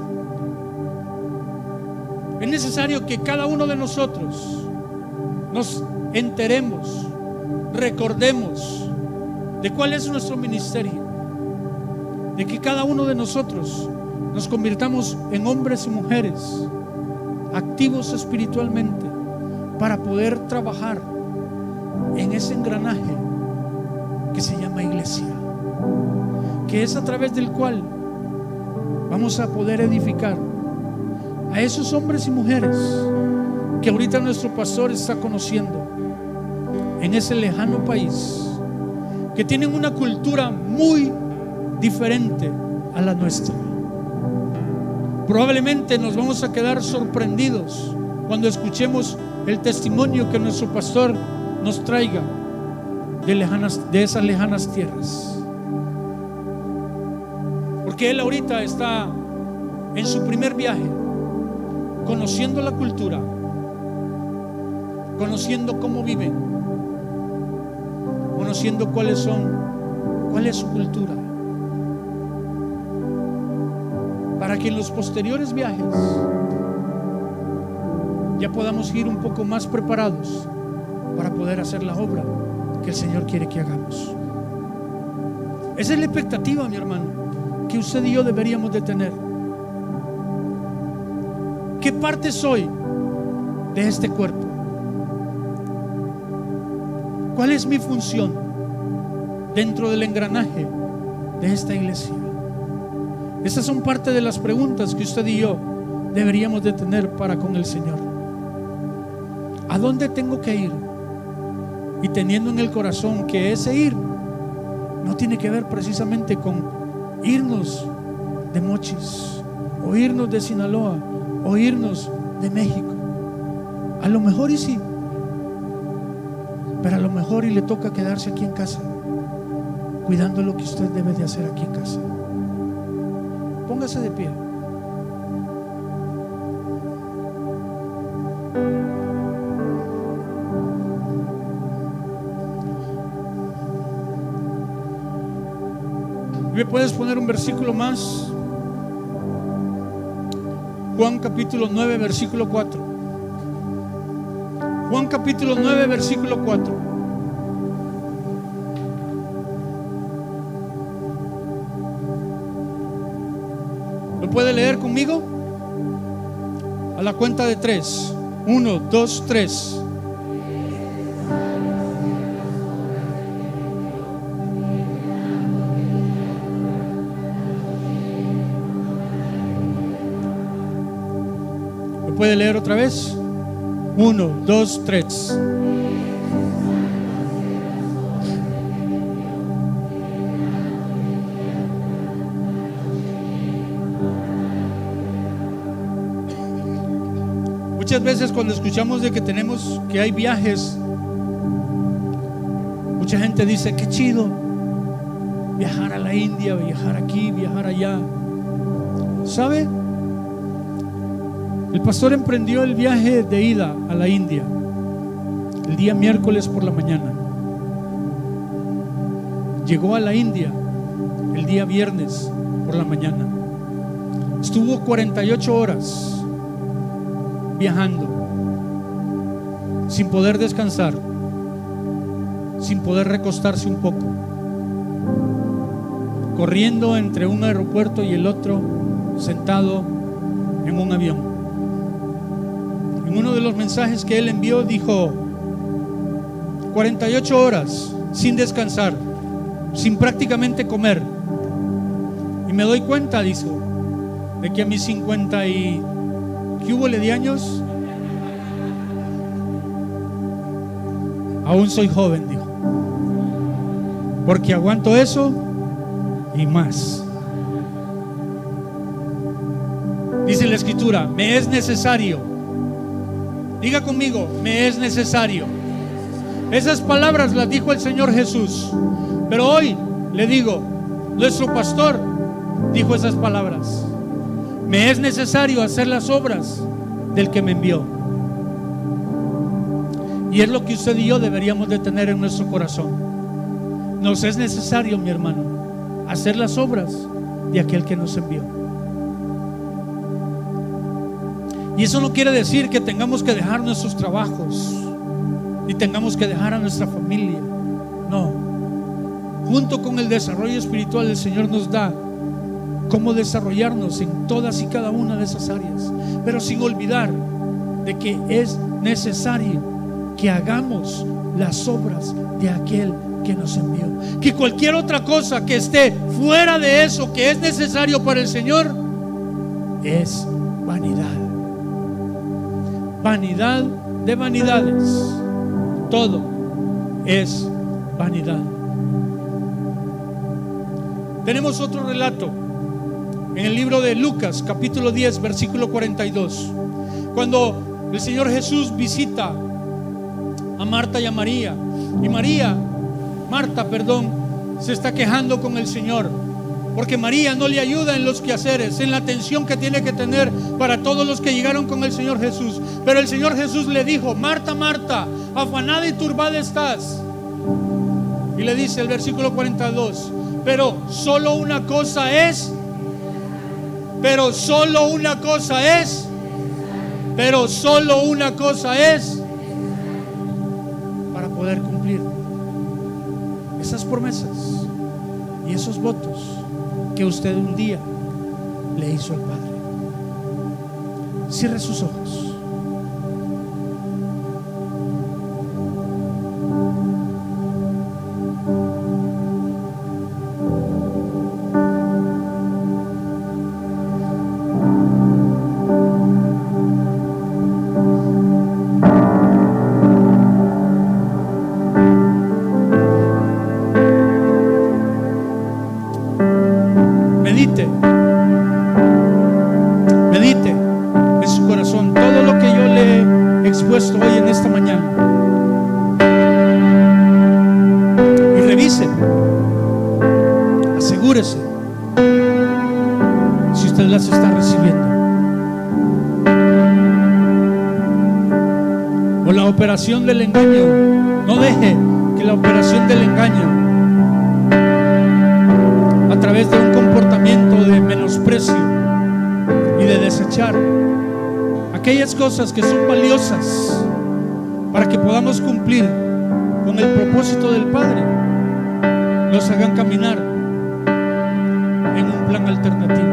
Es necesario que cada uno de nosotros nos enteremos, recordemos de cuál es nuestro ministerio, de que cada uno de nosotros nos convirtamos en hombres y mujeres activos espiritualmente para poder trabajar en ese engranaje que se llama iglesia, que es a través del cual vamos a poder edificar a esos hombres y mujeres que ahorita nuestro pastor está conociendo en ese lejano país, que tienen una cultura muy diferente a la nuestra. Probablemente nos vamos a quedar sorprendidos cuando escuchemos el testimonio que nuestro pastor nos traiga de esas lejanas tierras, porque él ahorita está en su primer viaje, conociendo la cultura, conociendo cómo viven, conociendo cuál es su cultura, para que en los posteriores viajes ya podamos ir un poco más preparados para poder hacer la obra que el Señor quiere que hagamos. Esa es la expectativa, mi hermano, que usted y yo deberíamos de tener. ¿Qué parte soy de este cuerpo? ¿Cuál es mi función dentro del engranaje de esta iglesia? Estas son parte de las preguntas que usted y yo deberíamos de tener para con el Señor. ¿A dónde tengo que ir? Y teniendo en el corazón que ese ir no tiene que ver precisamente con irnos de Mochis, o irnos de Sinaloa, o irnos de México. A lo mejor y sí, pero a lo mejor y le toca quedarse aquí en casa, cuidando lo que usted debe de hacer aquí en casa. Póngase de pie. ¿Me puedes poner un versículo más? Juan capítulo 9, versículo 4. Juan capítulo 9, versículo 4. ¿Lo puede leer conmigo? A la cuenta de 3. 1, 2, 3. ¿Puede leer otra vez? 1, 2, 3. Muchas veces cuando escuchamos de que hay viajes, mucha gente dice: qué chido viajar a la India, viajar aquí, viajar allá. ¿Sabe? El pastor emprendió el viaje de ida a la India el día miércoles por la mañana. Llegó a la India el día viernes por la mañana. Estuvo 48 horas viajando, sin poder descansar, sin poder recostarse un poco, corriendo entre un aeropuerto y el otro, sentado en un avión. En uno de los mensajes que él envió dijo: 48 horas sin descansar, sin prácticamente comer. Y me doy cuenta, dijo, de que a mis 50 y ¿qué hubo de años? Aún soy joven, dijo, porque aguanto eso y más. Dice la Escritura: me es necesario. Diga conmigo: me es necesario. Esas palabras las dijo el Señor Jesús, pero hoy le digo, nuestro pastor dijo esas palabras: me es necesario hacer las obras del que me envió. Y es lo que usted y yo deberíamos de tener en nuestro corazón. Nos es necesario, mi hermano, hacer las obras de aquel que nos envió. Y eso no quiere decir que tengamos que dejar nuestros trabajos ni tengamos que dejar a nuestra familia. No. Junto con el desarrollo espiritual, el Señor nos da cómo desarrollarnos en todas y cada una de esas áreas, pero sin olvidar de que es necesario que hagamos las obras de aquel que nos envió. Que cualquier otra cosa que esté fuera de eso que es necesario para el Señor es vanidad. Vanidad de vanidades. Todo es vanidad. Tenemos otro relato en el libro de Lucas, capítulo 10, versículo 42. Cuando el Señor Jesús visita a Marta y a María, y Marta, se está quejando con el Señor porque María no le ayuda en los quehaceres, en la atención que tiene que tener para todos los que llegaron con el Señor Jesús. Pero el Señor Jesús le dijo: Marta, Marta, afanada y turbada estás. Y le dice el versículo 42: pero solo una cosa es, para poder cumplir esas promesas y esos votos que usted un día le hizo al Padre. Cierre sus ojos. Medite en su corazón todo lo que yo le he expuesto hoy en esta mañana, y revise, asegúrese si usted las está recibiendo. O la operación del engaño, no deje que la operación del engaño, a través de un comportamiento de menosprecio y de desechar aquellas cosas que son valiosas para que podamos cumplir con el propósito del Padre, nos hagan caminar en un plan alternativo.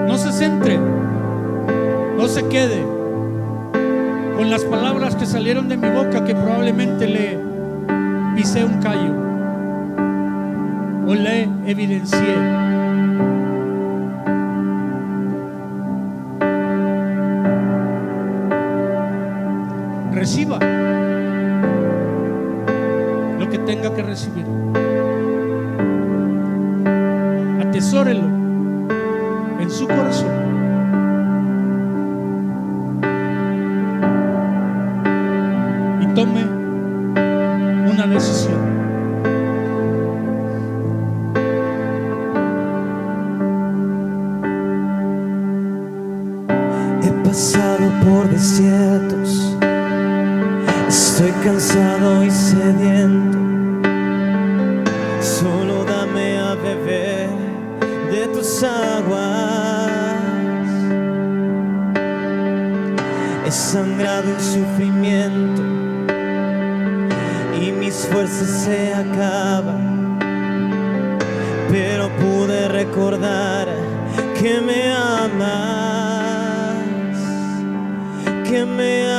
No se centre, no se quede con las palabras que salieron de mi boca, que probablemente le pisé un callo o le evidencié. Reciba lo que tenga que recibir. Atesórelo en su corazón. Y tome una decisión. He pasado por desiertos, estoy cansado y sediento. Solo dame a beber de tus aguas. He sangrado en sufrimiento y mis fuerzas se acaban, pero pude recordar que me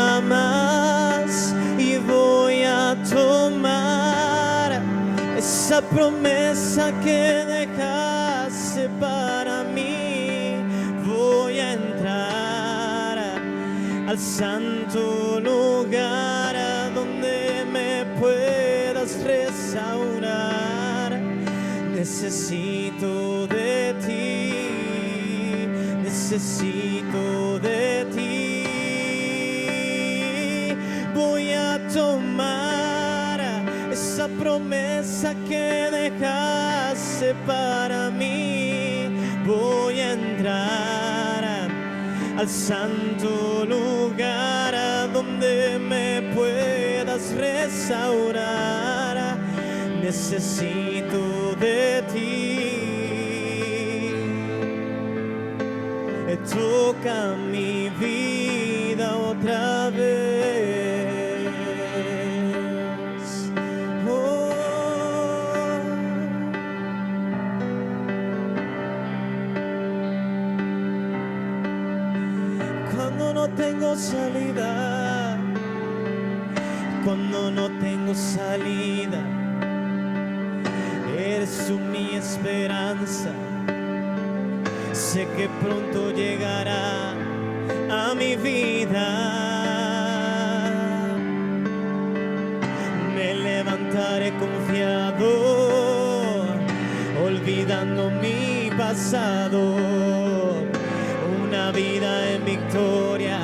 amas, y voy a tomar esa promesa que dejaste para mí. Voy a entrar al santo lugar donde me puedas restaurar. Necesito de ti, necesito de ti. Voy a tomar esa promesa que dejaste para mí. Voy a entrar al santo lugar donde me puedas restaurar. Necesito de ti. toca mi vida otra vez. Oh. Cuando no tengo salida, cuando no tengo salida, eres tú mi esperanza. Sé que pronto llegará a mi vida. Me levantaré confiado, olvidando mi pasado. Una vida en victoria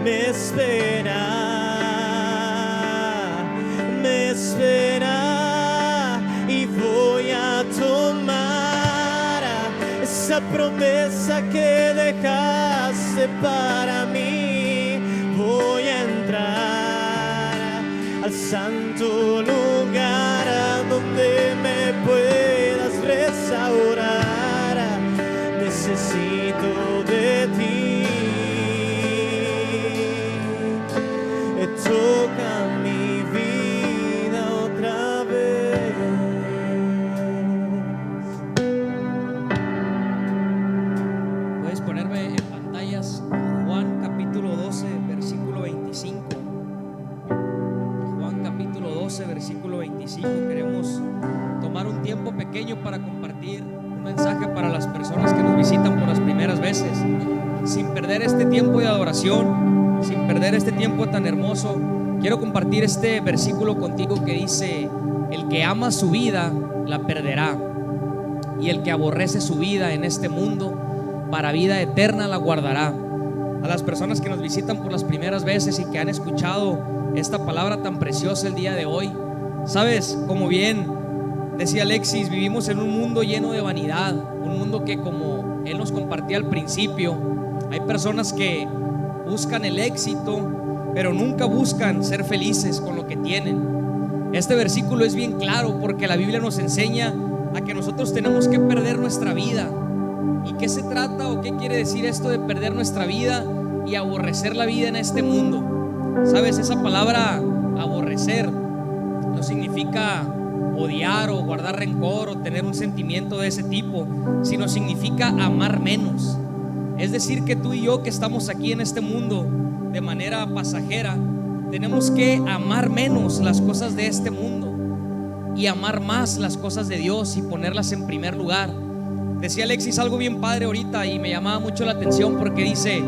me espera, me espera, y voy a tomar esa promesa que dejaste para mí. Voy a entrar al santo lugar, a donde me puedas restaurar. Necesito de ti. Toca mi vida otra vez. Puedes ponerme en pantallas Juan capítulo 12, versículo 25. Juan capítulo 12, versículo 25. Queremos tomar un tiempo pequeño para compartir un mensaje para las personas que nos visitan por las primeras veces, sin perder este tiempo de adoración, sin perder este tiempo tan hermoso. Quiero compartir este versículo contigo que dice: el que ama su vida la perderá, y el que aborrece su vida en este mundo, para vida eterna la guardará. A las personas que nos visitan por las primeras veces y que han escuchado esta palabra tan preciosa el día de hoy, sabes, como bien decía Alexis, vivimos en un mundo lleno de vanidad, un mundo que, como él nos compartía al principio, hay personas que buscan el éxito, pero nunca buscan ser felices con lo que tienen. Este versículo es bien claro porque la Biblia nos enseña a que nosotros tenemos que perder nuestra vida. ¿Y qué se trata o qué quiere decir esto de perder nuestra vida y aborrecer la vida en este mundo? Sabes, esa palabra aborrecer no significa odiar o guardar rencor o tener un sentimiento de ese tipo, sino significa amar menos. Es decir, que tú y yo que estamos aquí en este mundo de manera pasajera, tenemos que amar menos las cosas de este mundo y amar más las cosas de Dios y ponerlas en primer lugar. Decía Alexis algo bien padre ahorita y me llamaba mucho la atención, porque dice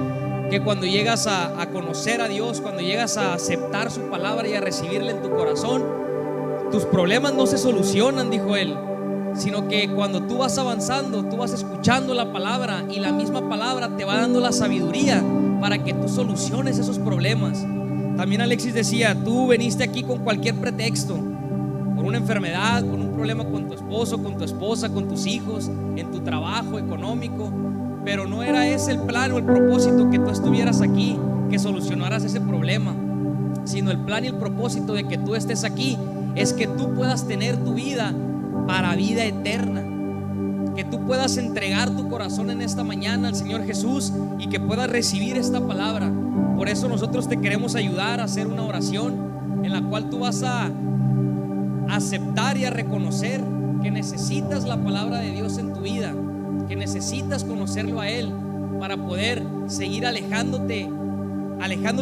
que cuando llegas a conocer a Dios, cuando llegas a aceptar su palabra y a recibirla en tu corazón, tus problemas no se solucionan, dijo él, sino que cuando tú vas avanzando, tú vas escuchando la palabra y la misma palabra te va dando la sabiduría para que tú soluciones esos problemas. También Alexis decía: tú veniste aquí con cualquier pretexto, por una enfermedad, con un problema con tu esposo, con tu esposa, con tus hijos, en tu trabajo económico, pero no era ese el plan o el propósito que tú estuvieras aquí, que solucionaras ese problema, sino el plan y el propósito de que tú estés aquí es que tú puedas tener tu vida para vida eterna, que tú puedas entregar tu corazón en esta mañana al Señor Jesús y que puedas recibir esta palabra. Por eso nosotros te queremos ayudar a hacer una oración en la cual tú vas a aceptar y a reconocer que necesitas la palabra de Dios en tu vida, que necesitas conocerlo a Él para poder seguir alejando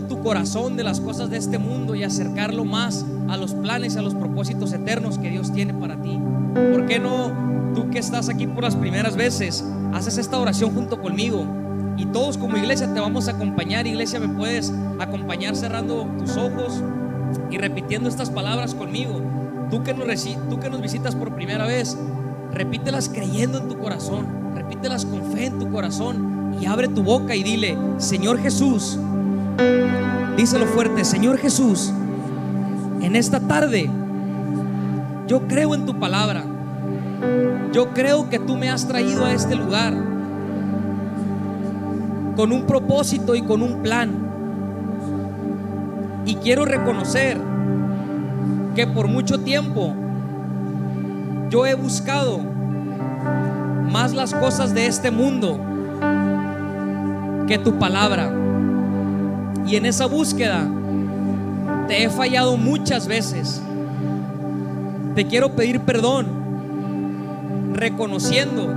tu corazón de las cosas de este mundo y acercarlo más a los planes, a los propósitos eternos que Dios tiene para ti. ¿Por qué no tú que estás aquí por las primeras veces haces esta oración junto conmigo? Y todos como iglesia te vamos a acompañar. Iglesia, me puedes acompañar cerrando tus ojos y repitiendo estas palabras conmigo. Tú que nos visitas por primera vez, repítelas creyendo en tu corazón, repítelas con fe en tu corazón y abre tu boca y dile: Señor Jesús, díselo fuerte: Señor Jesús, en esta tarde yo creo en tu palabra, yo creo que tú me has traído a este lugar con un propósito y con un plan, y quiero reconocer que por mucho tiempo yo he buscado más las cosas de este mundo que tu palabra. Y en esa búsqueda te he fallado muchas veces. Te quiero pedir perdón, reconociendo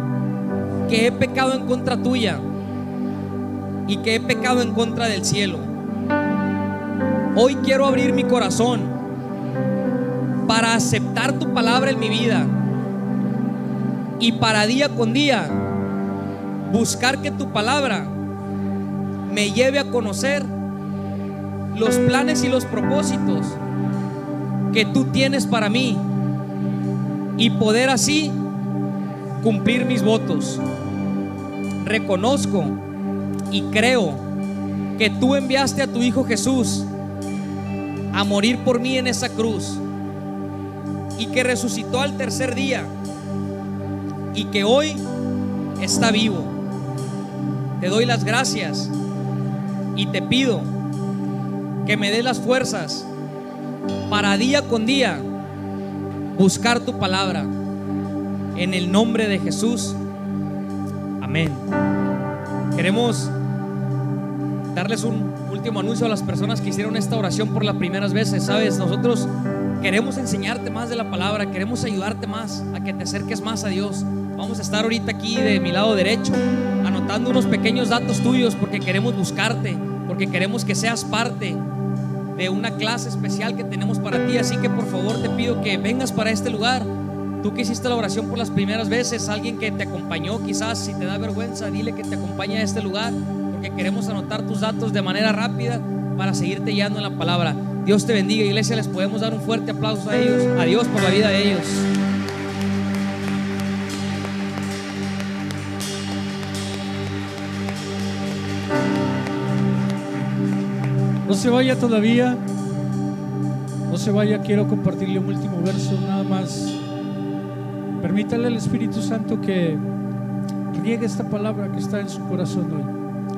que he pecado en contra tuya y que he pecado en contra del cielo. Hoy quiero abrir mi corazón para aceptar tu palabra en mi vida y para día con día buscar que tu palabra me lleve a conocer los planes y los propósitos que tú tienes para mí y poder así cumplir mis votos. Reconozco y creo que tú enviaste a tu Hijo Jesús a morir por mí en esa cruz y que resucitó al tercer día y que hoy está vivo. Te doy las gracias y te pido que me dé las fuerzas para día con día buscar tu palabra. En el nombre de Jesús, amén. Queremos darles un último anuncio a las personas que hicieron esta oración por las primeras veces. Sabes, nosotros queremos enseñarte más de la palabra, queremos ayudarte más a que te acerques más a Dios. Vamos a estar ahorita aquí de mi lado derecho anotando unos pequeños datos tuyos porque queremos buscarte, porque queremos que seas parte de una clase especial que tenemos para ti. Así que por favor te pido que vengas para este lugar. Tú que hiciste la oración por las primeras veces, alguien que te acompañó, quizás si te da vergüenza, dile que te acompañe a este lugar, porque queremos anotar tus datos de manera rápida para seguirte guiando en la palabra. Dios te bendiga, iglesia. Les podemos dar un fuerte aplauso a ellos, a Dios por la vida de ellos. No se vaya todavía, no se vaya. Quiero compartirle un último verso nada más. Permítale al Espíritu Santo que riegue esta palabra que está en su corazón hoy.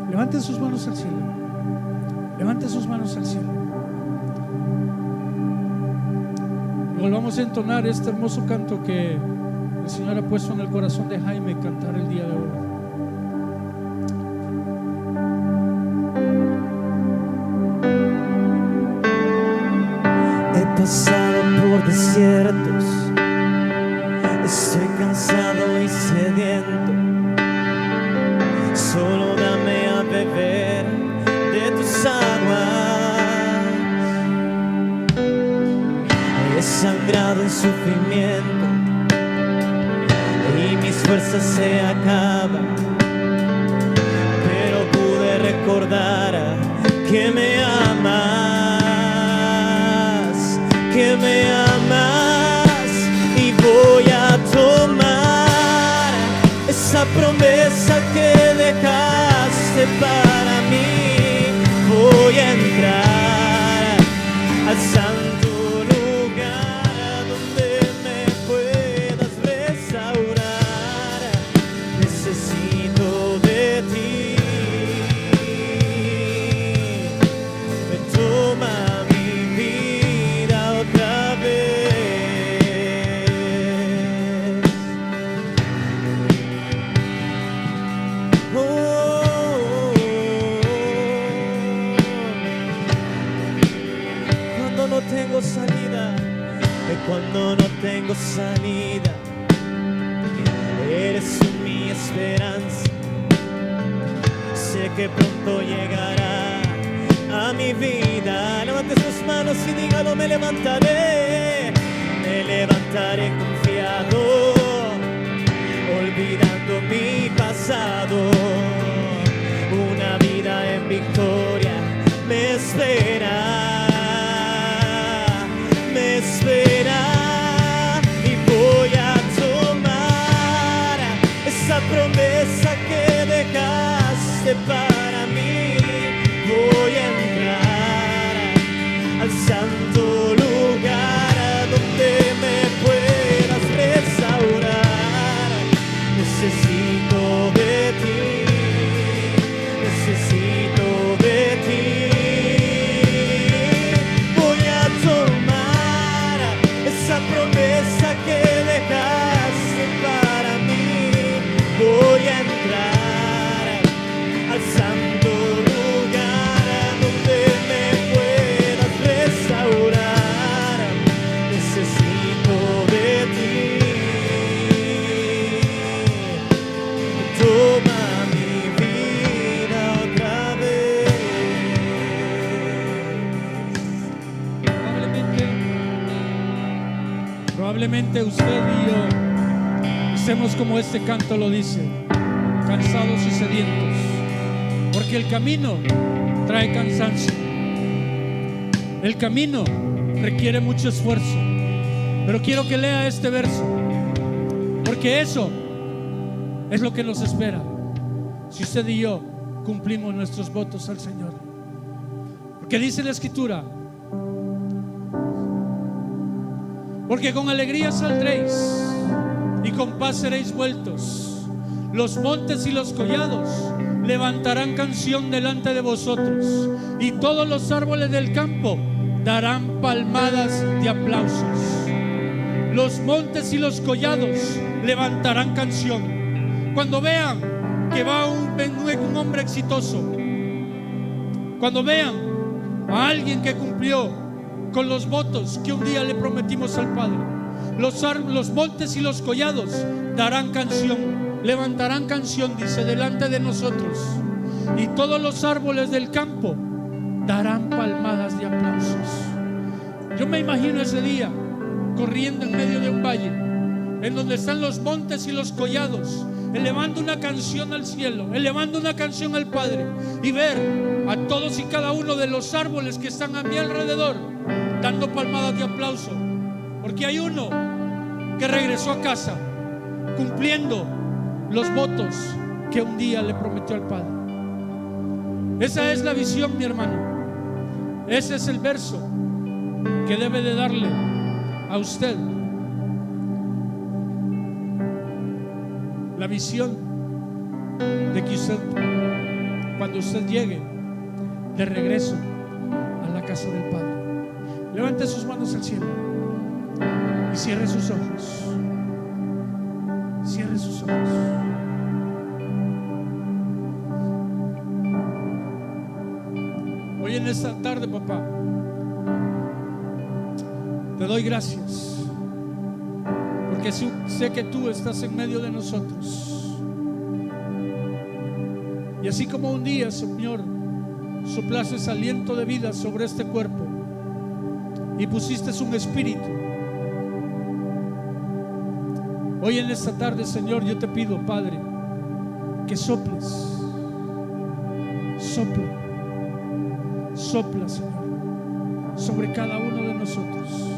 Levante sus manos al cielo. Levante sus manos al cielo. Y volvamos a entonar este hermoso canto que el Señor ha puesto en el corazón de Jaime cantar el día de hoy. He pasado por desiertos, estoy cansado y sediento. Solo dame a beber de tus aguas. He sangrado en sufrimiento y mis fuerzas se acaban, pero pude recordar que me amas, que me amas, y voy a tomar esa promesa que dejaste para mí. Voy a entrar al santo lugar donde me puedas restaurar. Necesito de ti. Me toma mi vida otra vez. Cuando no tengo salida, cuando no tengo salida, eres mi esperanza. Sé que pronto llegará a mi vida. Levante sus manos y dígalo: me levantaré confiado, olvidando mi pasado. Una vida en victoria me espera, me espera, y voy a tomar esa promesa que dejaste para mí. Voy a entrar al santo lugar donde me puedas restaurar. Necesito de ti. Probablemente usted y yo estemos como este canto lo dice, cansados y sedientos, porque el camino trae cansancio, el camino requiere mucho esfuerzo. Pero quiero que lea este verso, porque eso es lo que nos espera si usted y yo cumplimos nuestros votos al Señor. Porque dice la Escritura: porque con alegría saldréis y con paz seréis vueltos. Los montes y los collados levantarán canción delante de vosotros, y todos los árboles del campo darán palmadas de aplausos. Los montes y los collados levantarán canción. Cuando vean que va un hombre exitoso, cuando vean a alguien que cumplió con los votos que un día le prometimos al Padre, los montes y los collados darán canción, levantarán canción, dice, delante de nosotros, y todos los árboles del campo darán palmadas de aplausos. Yo me imagino ese día corriendo en medio de un valle en donde están los montes y los collados, elevando una canción al cielo, elevando una canción al Padre, y ver a todos y cada uno de los árboles que están a mi alrededor dando palmadas de aplauso, porque hay uno que regresó a casa cumpliendo los votos que un día le prometió al Padre. Esa es la visión, mi hermano. Ese es el verso que debe de darle a usted la visión de que usted, cuando usted llegue de regreso a la casa del Padre, levante sus manos al cielo y cierre sus ojos. Cierre sus ojos. Hoy en esta tarde, papá, te doy gracias, porque sé que tú estás en medio de nosotros. Y así como un día, Señor, soplaste aliento de vida sobre este cuerpo y pusiste un espíritu, hoy en esta tarde, Señor, yo te pido, Padre, que soples. Sopla, Señor, sobre cada uno de nosotros,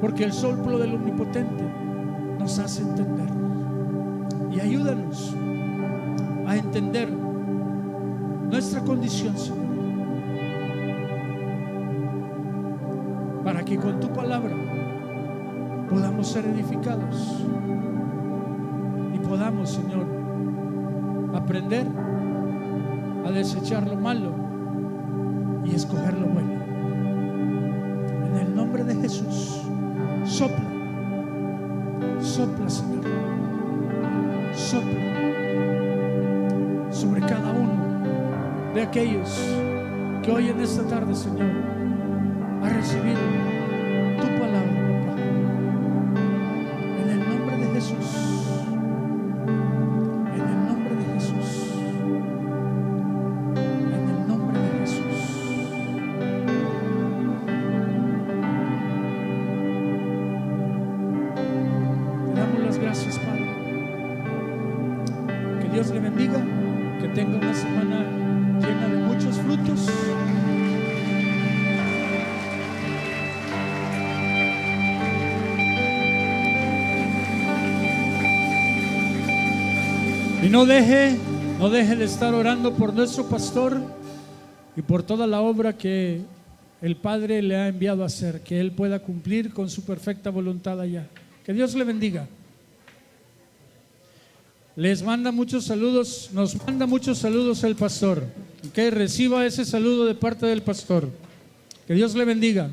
porque el soplo del Omnipotente nos hace entender. Y ayúdanos a entender nuestra condición, Señor, para que con tu palabra podamos ser edificados y podamos, Señor, aprender a desechar lo malo y escoger lo bueno. En el nombre de Jesús, sopla, Señor, sopla sobre cada uno de aquellos que hoy en esta tarde, Señor, ha recibido tu palabra, papá. En el nombre de Jesús, en el nombre de Jesús, en el nombre de Jesús. Te damos las gracias, Padre. Que Dios le bendiga, que tenga una semana llena de muchos frutos. Y no deje de estar orando por nuestro pastor y por toda la obra que el Padre le ha enviado a hacer, que él pueda cumplir con su perfecta voluntad allá. Que Dios le bendiga. Les manda muchos saludos, nos manda muchos saludos el pastor. Que reciba ese saludo de parte del pastor. Que Dios le bendiga.